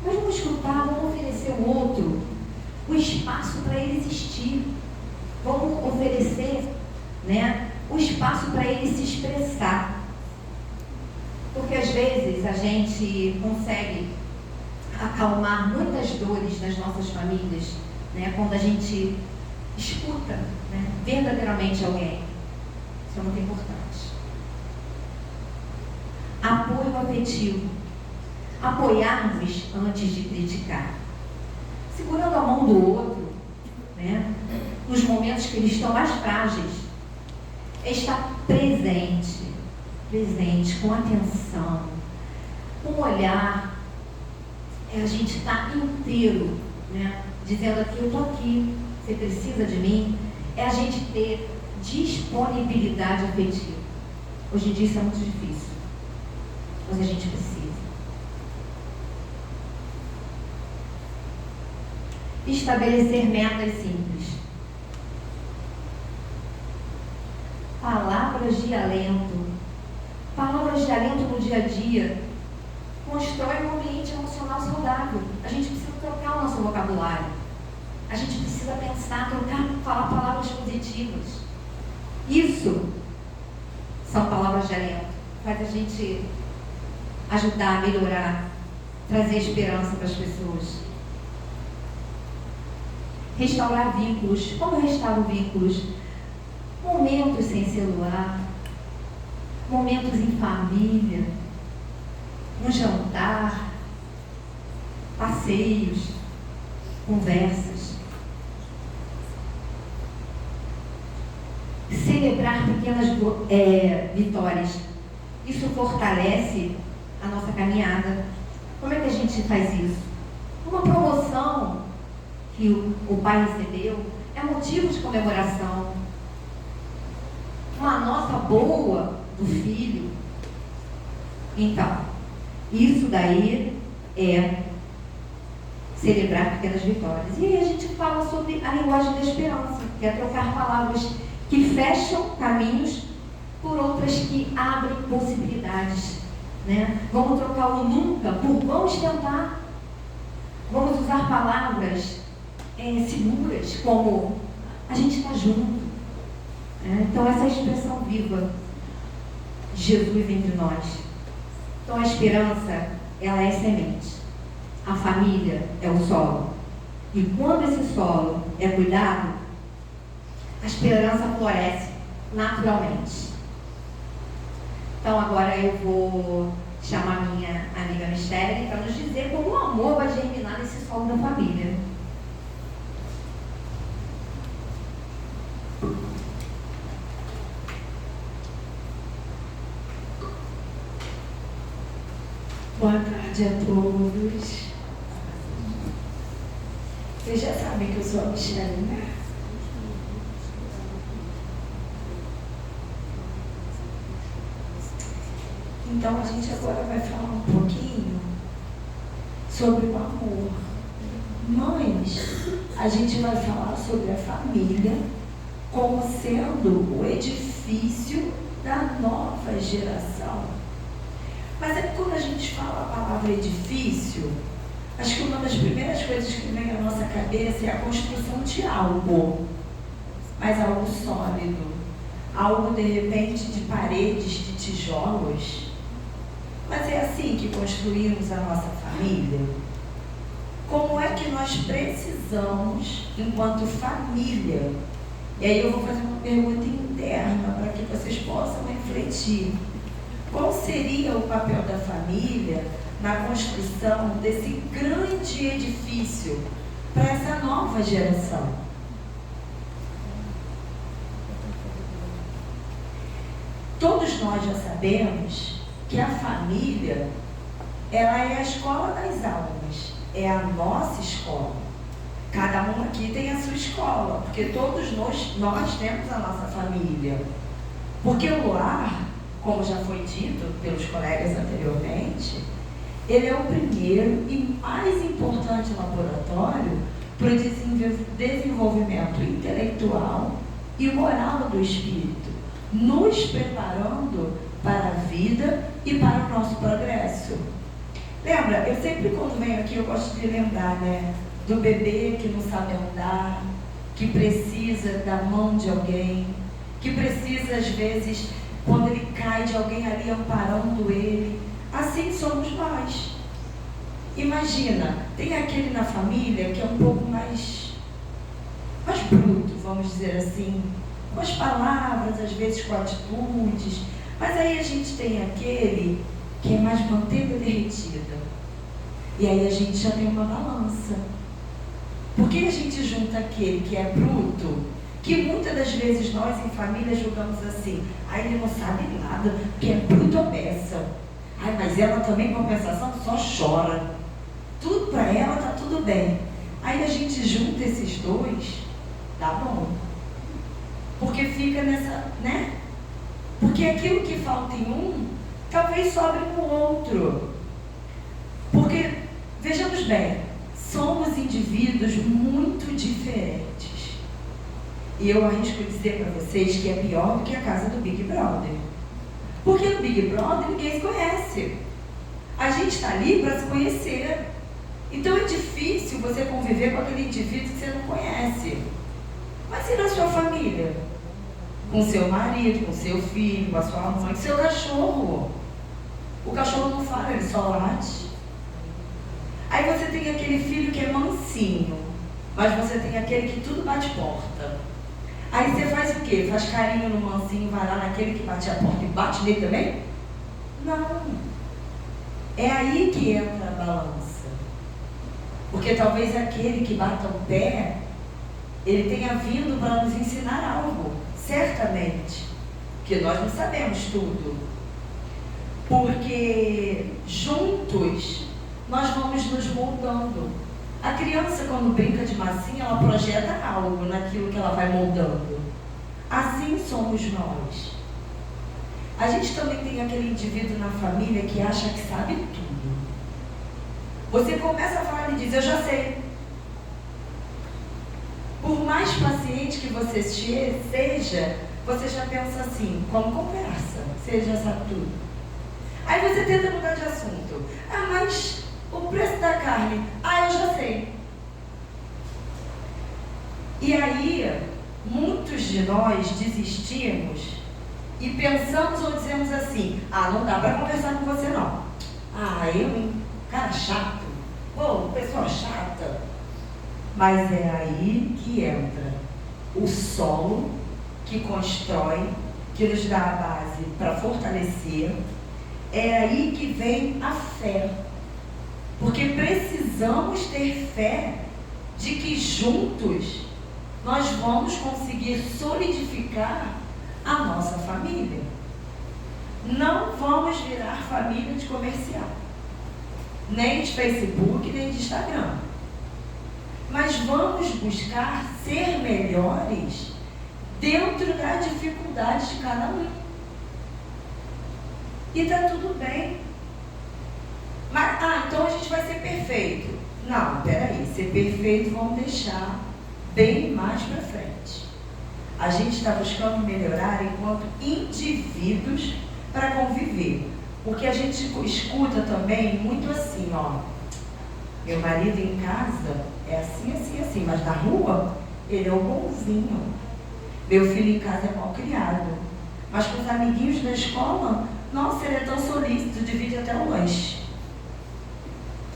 Mas vamos escutar, vamos oferecer ao outro o espaço para ele existir. Vamos oferecer, né, o espaço para ele se expressar. Porque às vezes a gente consegue acalmar muitas dores das nossas famílias, né, quando a gente escuta, né, verdadeiramente alguém. Isso é muito importante. Apoio afetivo. Apoiarmos antes de criticar. Segurando a mão do outro, né, nos momentos que eles estão mais frágeis. Estar presente, com atenção, com um olhar. A gente está inteiro, né, dizendo aqui, eu estou aqui, você precisa de mim. É a gente ter disponibilidade afetiva. Hoje em dia isso é muito difícil, mas a gente precisa. Estabelecer metas simples. Palavras de alento. Palavras de alento no dia a dia constrói um ambiente emocional saudável. A gente precisa trocar o nosso vocabulário. A gente precisa pensar, falar palavras positivas. Isso são palavras de alento. Faz a gente ajudar, melhorar, trazer esperança para as pessoas. Restaurar vínculos. Como eu restauro vínculos? Momentos sem celular, momentos em família, um jantar, passeios, conversas. Celebrar pequenas vitórias. Isso fortalece a nossa caminhada. Como é que a gente faz isso? Uma promoção que o pai recebeu é motivo de comemoração. Uma nota boa do filho. Então, isso daí é celebrar pequenas vitórias. E aí a gente fala sobre a linguagem da esperança, que é trocar palavras que fecham caminhos por outras que abrem possibilidades, né? Vamos trocar o nunca por vamos tentar. Vamos usar palavras seguras, como a gente está junto. Então essa é a expressão viva de Jesus entre nós. Então a esperança, ela é semente. A família é o solo. E quando esse solo é cuidado, a esperança floresce naturalmente. Então agora eu vou chamar minha amiga Mistério para nos dizer como o amor vai germinar nesse solo da família. Boa tarde a todos. Vocês já sabem que eu sou a Michelle, né? Então a gente agora vai falar um pouquinho sobre o amor. Mas a gente vai falar sobre a família como sendo o edifício da nova geração. Mas é que quando a gente fala a palavra edifício, acho que uma das primeiras coisas que vem à nossa cabeça é a construção de algo, mas algo sólido, algo de repente de paredes, de tijolos. Mas é assim que construímos a nossa família? Como é que nós precisamos, enquanto família? E aí eu vou fazer uma pergunta interna para que vocês possam refletir. Qual seria o papel da família na construção desse grande edifício para essa nova geração? Todos nós já sabemos que a família, ela é a escola das almas, é a nossa escola. Cada um aqui tem a sua escola, porque todos nós temos a nossa família. Porque o lar, como já foi dito pelos colegas anteriormente, ele é o primeiro e mais importante laboratório para o desenvolvimento intelectual e moral do espírito, nos preparando para a vida e para o nosso progresso. Lembra, eu sempre quando venho aqui eu gosto de lembrar, né, do bebê que não sabe andar, que precisa da mão de alguém, que precisa às vezes, quando ele cai, de alguém ali amparando ele. Assim somos nós. Imagina, tem aquele na família que é um pouco mais bruto, vamos dizer assim, com as palavras, às vezes com atitudes, mas aí a gente tem aquele que é mais manteiga derretida. E aí a gente já tem uma balança. Por que a gente junta aquele que é bruto, que muitas das vezes nós em família julgamos assim, ele não sabe nada, porque é bruto ou peça. Mas ela também, em compensação, só chora. Tudo para ela tá tudo bem. Aí a gente junta esses dois, tá bom. Porque fica nessa, né? Porque aquilo que falta em um, talvez sobre no outro. Porque, vejamos bem, somos indivíduos muito diferentes. E eu arrisco dizer para vocês que é pior do que a casa do Big Brother. Porque no Big Brother ninguém se conhece. A gente está ali para se conhecer. Então é difícil você conviver com aquele indivíduo que você não conhece. Mas e na sua família? Com seu marido, com seu filho, com a sua mãe, com seu cachorro. O cachorro não fala, ele só late. Aí você tem aquele filho que é mansinho, mas você tem aquele que tudo bate porta. Aí você faz o quê? Faz carinho no mansinho, vai lá naquele que bate a porta e bate nele também? Não. É aí que entra a balança. Porque talvez aquele que bata o pé, ele tenha vindo para nos ensinar algo, certamente. Porque nós não sabemos tudo. Porque juntos nós vamos nos moldando. A criança, quando brinca de massinha, ela projeta algo naquilo que ela vai moldando. Assim somos nós. A gente também tem aquele indivíduo na família que acha que sabe tudo. Você começa a falar e diz, eu já sei. Por mais paciente que você seja, você já pensa assim, como conversa, você já sabe tudo. Aí você tenta mudar de assunto. Ah, mas o preço da carne, eu já sei. E aí, muitos de nós desistimos e pensamos ou dizemos assim, não dá para conversar com você não. Cara chato, pessoa chata. Mas é aí que entra o solo que constrói, que nos dá a base para fortalecer. É aí que vem a fé. Porque precisamos ter fé de que juntos nós vamos conseguir solidificar a nossa família. Não vamos virar família de comercial, nem de Facebook, nem de Instagram. Mas vamos buscar ser melhores dentro da dificuldade de cada um. E está tudo bem. Mas, então a gente vai ser perfeito. Não, peraí, ser perfeito vamos deixar bem mais para frente. A gente está buscando melhorar enquanto indivíduos para conviver. Porque a gente escuta também muito assim, meu marido em casa é assim, assim, assim, mas na rua ele é o bonzinho. Meu filho em casa é mal criado. Mas com os amiguinhos da escola, nossa, ele é tão solícito, divide até o lanche.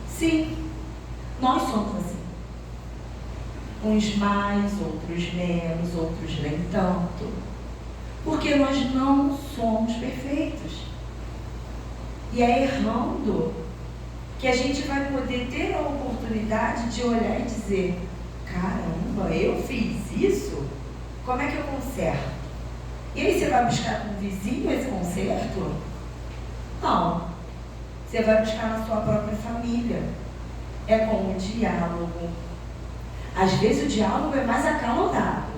Sim, nós somos assim. Uns mais, outros menos, outros nem tanto. Porque nós não somos perfeitos. E é errando que a gente vai poder ter a oportunidade de olhar e dizer, caramba, eu fiz isso? Como é que eu conserto? E aí você vai buscar com o vizinho esse conserto? Não. Você vai buscar na sua própria família. É com o diálogo. Às vezes o diálogo é mais acalorado.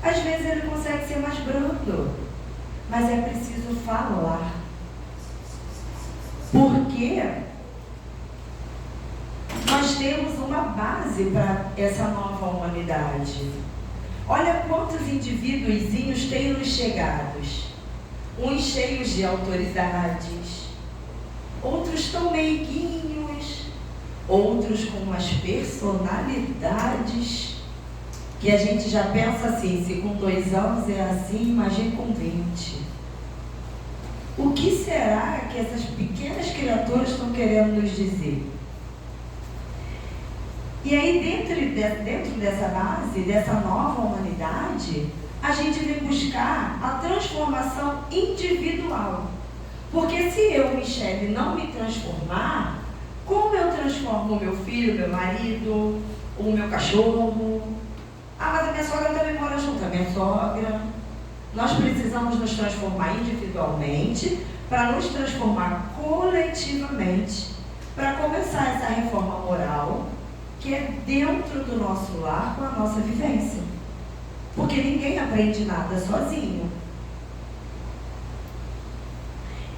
Às vezes ele consegue ser mais brando. Mas é preciso falar. Porque nós temos uma base para essa nova humanidade. Olha quantos indivíduozinhos têm nos chegados. Uns cheios de autoridades, outros tão meiguinhos, outros com umas personalidades que a gente já pensa assim, se com 2 anos é assim, imagine com 20. O que será que essas pequenas criaturas estão querendo nos dizer? E aí, dentro dessa base, dessa nova humanidade, a gente vem buscar a transformação individual. Porque se eu, Michele, não me transformar, como eu transformo o meu filho, meu marido, o meu cachorro? Mas a minha sogra também mora junto, a minha sogra. Nós precisamos nos transformar individualmente para nos transformar coletivamente, para começar essa reforma moral que é dentro do nosso lar com a nossa vivência. Porque ninguém aprende nada sozinho.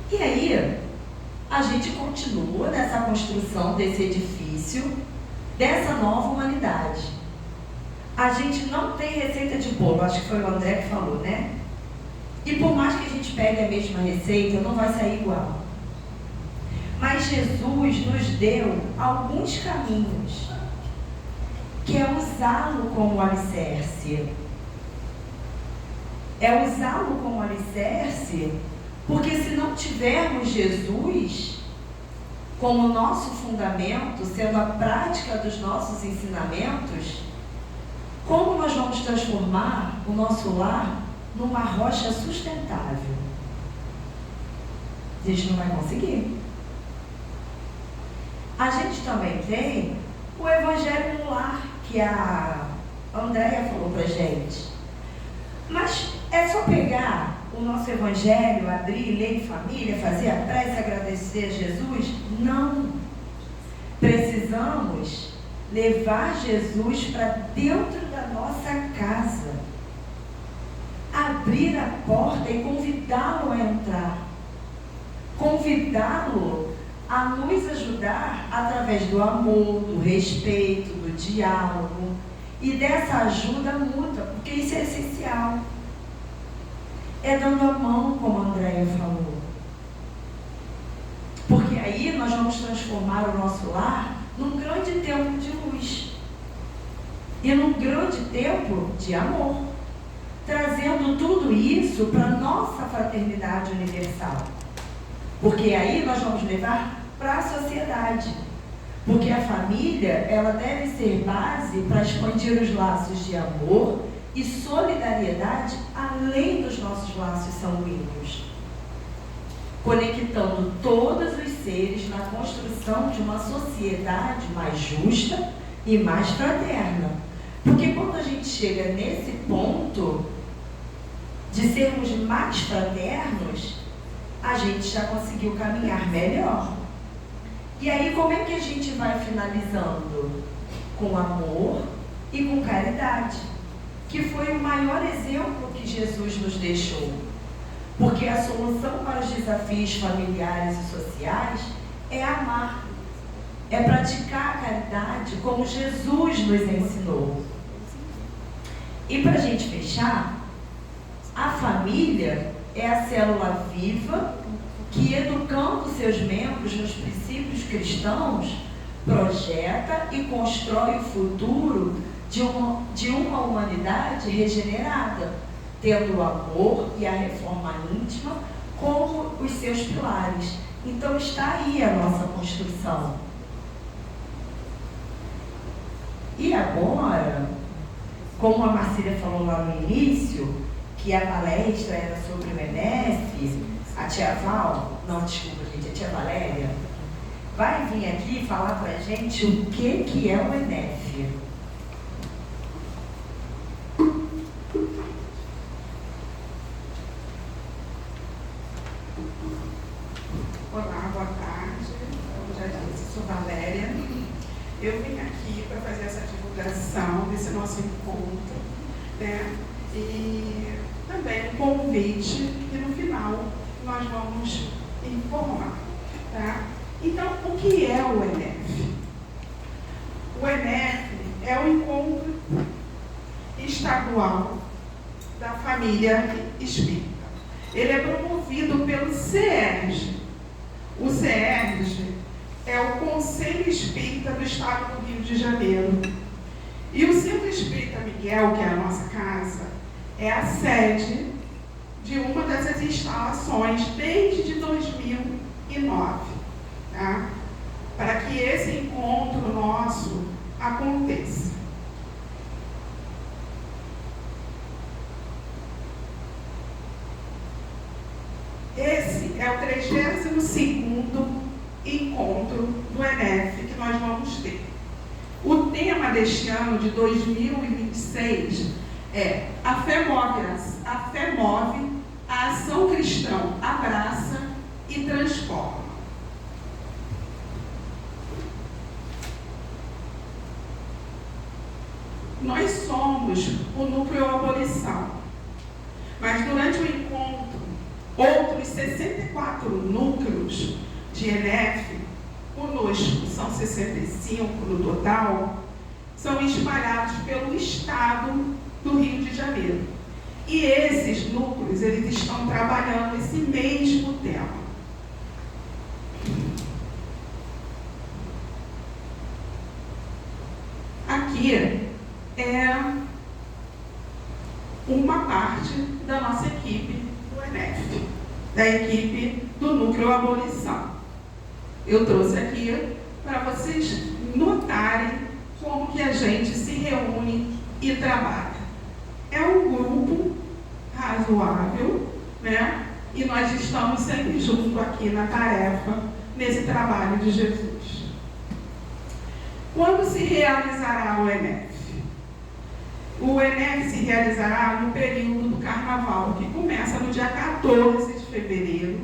E aí, a gente continua nessa construção desse edifício, dessa nova humanidade. A gente não tem receita de bolo, acho que foi o André que falou, né? E por mais que a gente pegue a mesma receita, não vai sair igual. Mas Jesus nos deu alguns caminhos, que é usá-lo como alicerce. É usá-lo como alicerce, porque se não tivermos Jesus como nosso fundamento, sendo a prática dos nossos ensinamentos, como nós vamos transformar o nosso lar numa rocha sustentável? A gente não vai conseguir. A gente também tem o Evangelho no Lar, que a Andréia falou pra gente. Mas é só pegar o nosso Evangelho, abrir, ler em família, fazer a prece, agradecer a Jesus? Não. Precisamos levar Jesus para dentro da nossa casa. Abrir a porta e convidá-lo a entrar. Convidá-lo a a nos ajudar através do amor, do respeito, do diálogo e dessa ajuda mútua, porque isso é essencial. É dando a mão, como a Andréia falou. Porque aí nós vamos transformar o nosso lar num grande templo de luz e num grande templo de amor, trazendo tudo isso para a nossa fraternidade universal. Porque aí nós vamos levar para a sociedade. Porque a família, ela deve ser base para expandir os laços de amor e solidariedade além dos nossos laços sanguíneos, conectando todos os seres na construção de uma sociedade mais justa e mais fraterna. Porque quando a gente chega nesse ponto de sermos mais fraternos, a gente já conseguiu caminhar melhor. E aí, como é que a gente vai finalizando? Com amor e com caridade, que foi o maior exemplo que Jesus nos deixou. Porque a solução para os desafios familiares e sociais é amar, é praticar a caridade como Jesus nos ensinou. E para a gente fechar, a família é a célula viva que, educando seus membros nos princípios cristãos, projeta e constrói o futuro de uma humanidade regenerada, tendo o amor e a reforma íntima como os seus pilares. Então está aí a nossa construção. E agora, como a Marcília falou lá no início, que a palestra era sobre o ENEF, a tia Val, não, desculpa gente, a tia Valéria, vai vir aqui falar pra gente o que é o ENEF. Olá, boa tarde. Como já disse, sou Valéria. Eu vim aqui para fazer essa divulgação desse nosso encontro, né? E também um convite que no final nós vamos informar, tá? Então, o que é o ENEF? O ENEF é o Encontro Estadual da Família Espírita. Ele é promovido pelo CERJ. O CERJ é o Conselho Espírita do Estado do Rio de Janeiro. E o Centro Espírita Miguel, que é a nossa casa, é a sede de uma dessas instalações desde 2009, tá? Para que esse encontro nosso aconteça. Esse é o 32º encontro do ENEF que nós vamos ter. O tema deste ano, de 2026, é a fé move, a ação cristã abraça e transforma. Nós somos o núcleo Abolição, mas durante o encontro, outros 64 núcleos de ENEF, conosco são 65 no total, são espalhados pelo estado do Rio de Janeiro. E esses núcleos, eles estão trabalhando esse mesmo tema. Aqui é uma parte da nossa equipe do ENEF, da equipe do Núcleo Abolição. Eu trouxe aqui para vocês notarem como que a gente se reúne e trabalha. É um grupo razoável, né? E nós estamos sempre juntos aqui na tarefa, nesse trabalho de Jesus. Quando se realizará o ENEF? O ENEF se realizará no período do Carnaval, que começa no dia 14 de fevereiro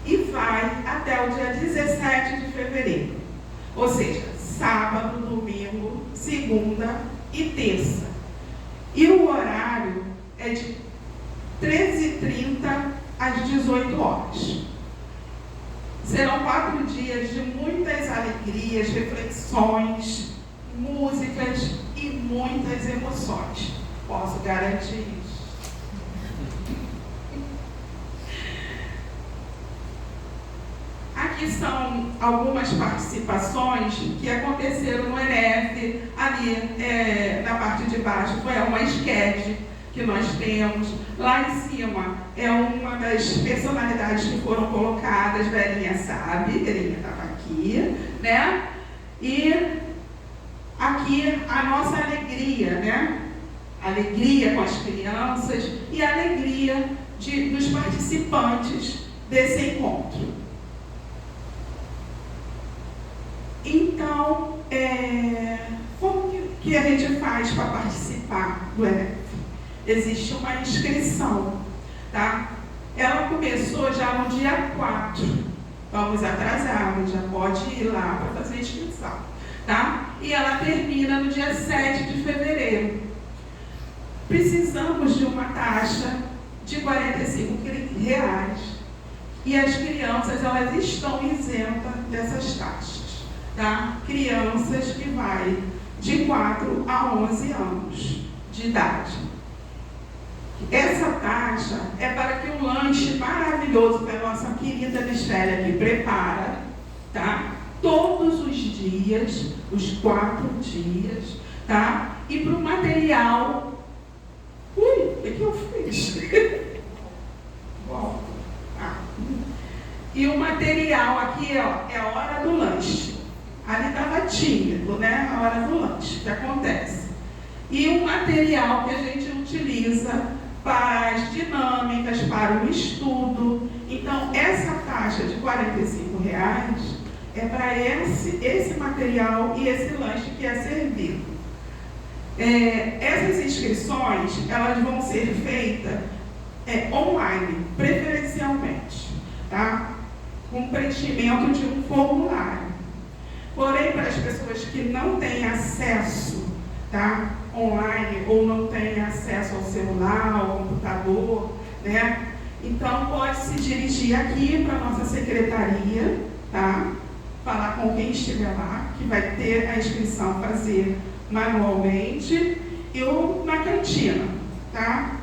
e vai até o dia 17 de fevereiro. Ou seja, sábado, domingo, segunda e terça. E o horário é de 13h30 às 18 horas. Serão 4 dias de muitas alegrias, reflexões, músicas e muitas emoções. Posso garantir isso. Aqui são algumas participações que aconteceram no ENEF, ali na parte de baixo foi uma esquete que nós temos. Lá em cima é uma das personalidades que foram colocadas, Belinha sabe, Belinha estava aqui, né? E aqui a nossa alegria, né? Alegria com as crianças e a alegria dos participantes desse encontro. Então, como que a gente faz para participar do ENEF? Existe uma inscrição, tá? Ela começou já no dia 4. Vamos atrasados, já pode ir lá para fazer a inscrição, tá? E ela termina no dia 7 de fevereiro. Precisamos de uma taxa de R$45 e as crianças, elas estão isentas dessas taxas, tá? Crianças que vai de 4 a 11 anos de idade. Essa taxa é para que o lanche maravilhoso que a nossa querida Michele aqui prepara, tá? Todos os dias, os 4 dias, tá? E para o material. Ui, o que eu fiz? Bom, tá. E o material aqui, ó, é a hora do lanche. Ali estava tímido, né? A hora do lanche, que acontece. E o material que a gente utiliza para as dinâmicas, para o estudo. Então, essa taxa de R$45 é para esse material e esse lanche que é servido. Essas inscrições, elas vão ser feitas online, preferencialmente, tá? Com preenchimento de um formulário. Porém, para as pessoas que não têm acesso, tá? Online ou não têm acesso ao celular, ao computador, né? Então pode se dirigir aqui para a nossa secretaria, tá? Falar com quem estiver lá, que vai ter a inscrição, fazer manualmente, ou na cantina, tá?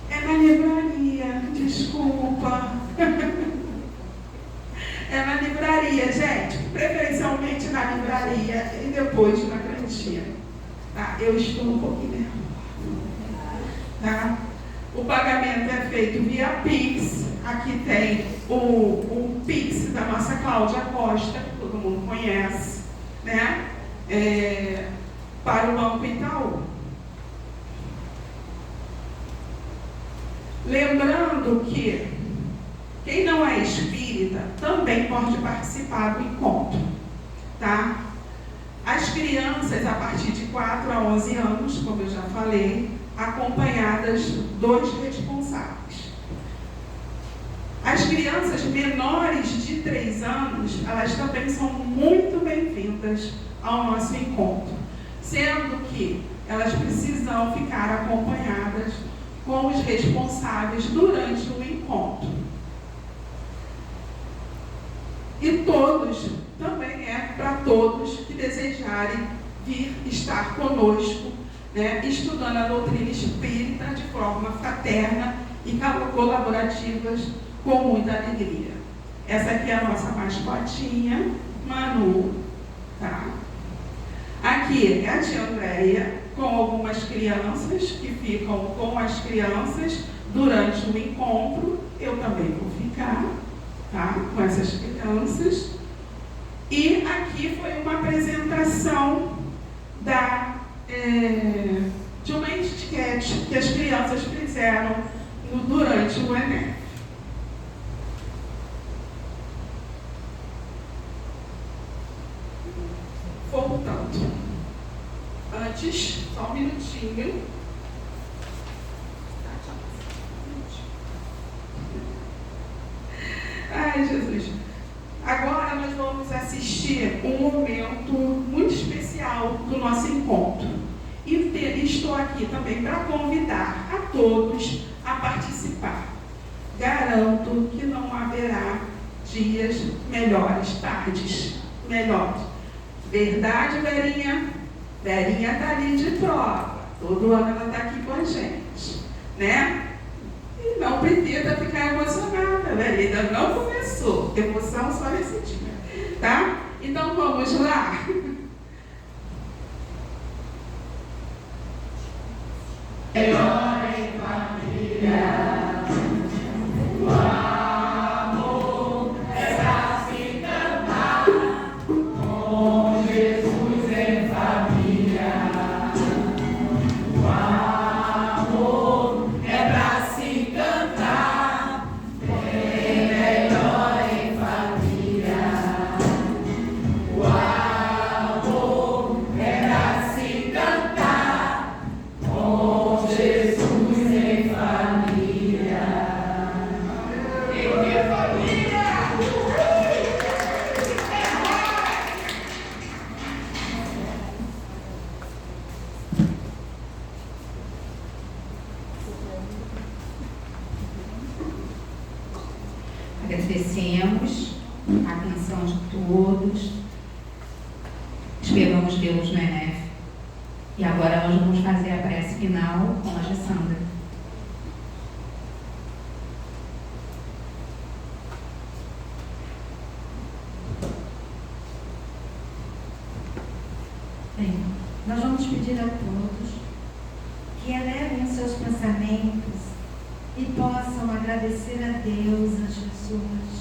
É na livraria, desculpa. É na livraria, gente, preferencialmente na livraria e depois na cantina. Tá? Eu estou um pouquinho nervosa. Tá? O pagamento é feito via Pix. Aqui tem o Pix da nossa Cláudia Costa, que todo mundo conhece, né? Para o Banco Itaú. Lembrando que quem não é espírita também pode participar do encontro, tá? As crianças a partir de 4 a 11 anos, como eu já falei, acompanhadas dos responsáveis. As crianças menores de 3 anos, elas também são muito bem-vindas ao nosso encontro, sendo que elas precisam ficar acompanhadas com os responsáveis durante o encontro. E todos, também é para todos que desejarem vir estar conosco, né, estudando a doutrina espírita de forma fraterna e colaborativas, com muita alegria. Essa aqui é a nossa mascotinha, Manu, tá? Aqui é a tia Andréia, com algumas crianças que ficam com as crianças durante o encontro. Eu também vou ficar, tá? Com essas crianças. E aqui foi uma apresentação de uma etiquete que as crianças fizeram durante o ENEF. Voltando. Antes, só um minutinho. Ai, Jesus. Agora nós vamos assistir um momento muito especial do nosso encontro. E estou aqui também para convidar a todos a participar. garanto que não haverá dias melhores, tardes melhores. Verdade, Verinha? Verinha está ali de prova. Todo ano ela está aqui com a gente, né? E não precisa ficar emocionada, Verinha. Ainda não começou. Emoção só nesse dia, tá? Então vamos lá. Melhor em família. Agradecemos a atenção de todos, esperamos Deus no ENEF. E agora nós vamos fazer a prece final com a Gessandra. Bem, nós vamos pedir a todos que elevem os seus pensamentos e possam agradecer a Deus, a Jesus,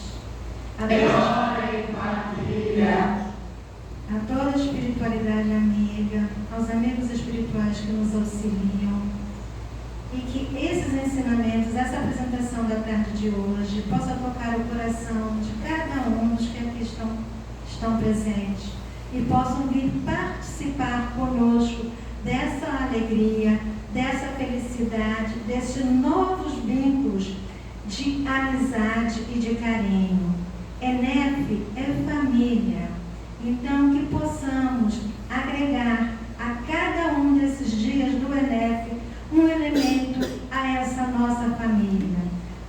a toda a espiritualidade amiga, aos amigos espirituais que nos auxiliam, e que esses ensinamentos, essa apresentação da tarde de hoje, possa tocar o coração de cada um dos que aqui estão presentes e possam vir participar conosco dessa alegria, dessa felicidade, desses novos vínculos de amizade e de carinho. ENEF é família, então que possamos agregar a cada um desses dias do ENEF um elemento a essa nossa família.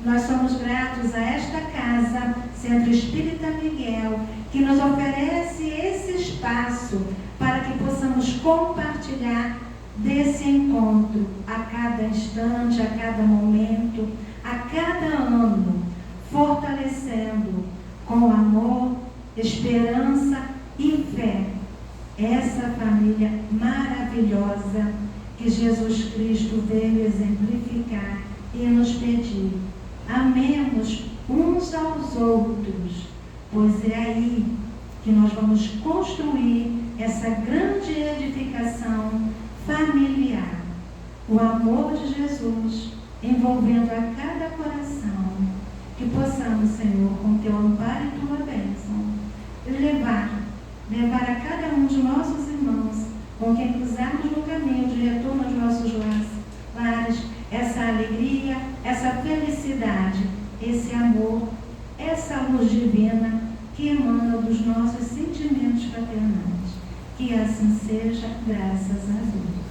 Nós somos gratos a esta casa, Centro Espírita Miguel, que nos oferece esse espaço para que possamos compartilhar desse encontro a cada instante, a cada momento, a cada ano, fortalecendo com amor, esperança e fé essa família maravilhosa que Jesus Cristo veio exemplificar e nos pedir. Amemos uns aos outros, pois é aí que nós vamos construir essa grande edificação familiar. O amor de Jesus envolvendo a cada coração. Que possamos, Senhor, com teu amparo e tua bênção, levar a cada um de nossos irmãos, com quem cruzarmos no caminho de retorno aos nossos lares, essa alegria, essa felicidade, esse amor, essa luz divina que emana dos nossos sentimentos fraternais. Que assim seja, graças a Deus.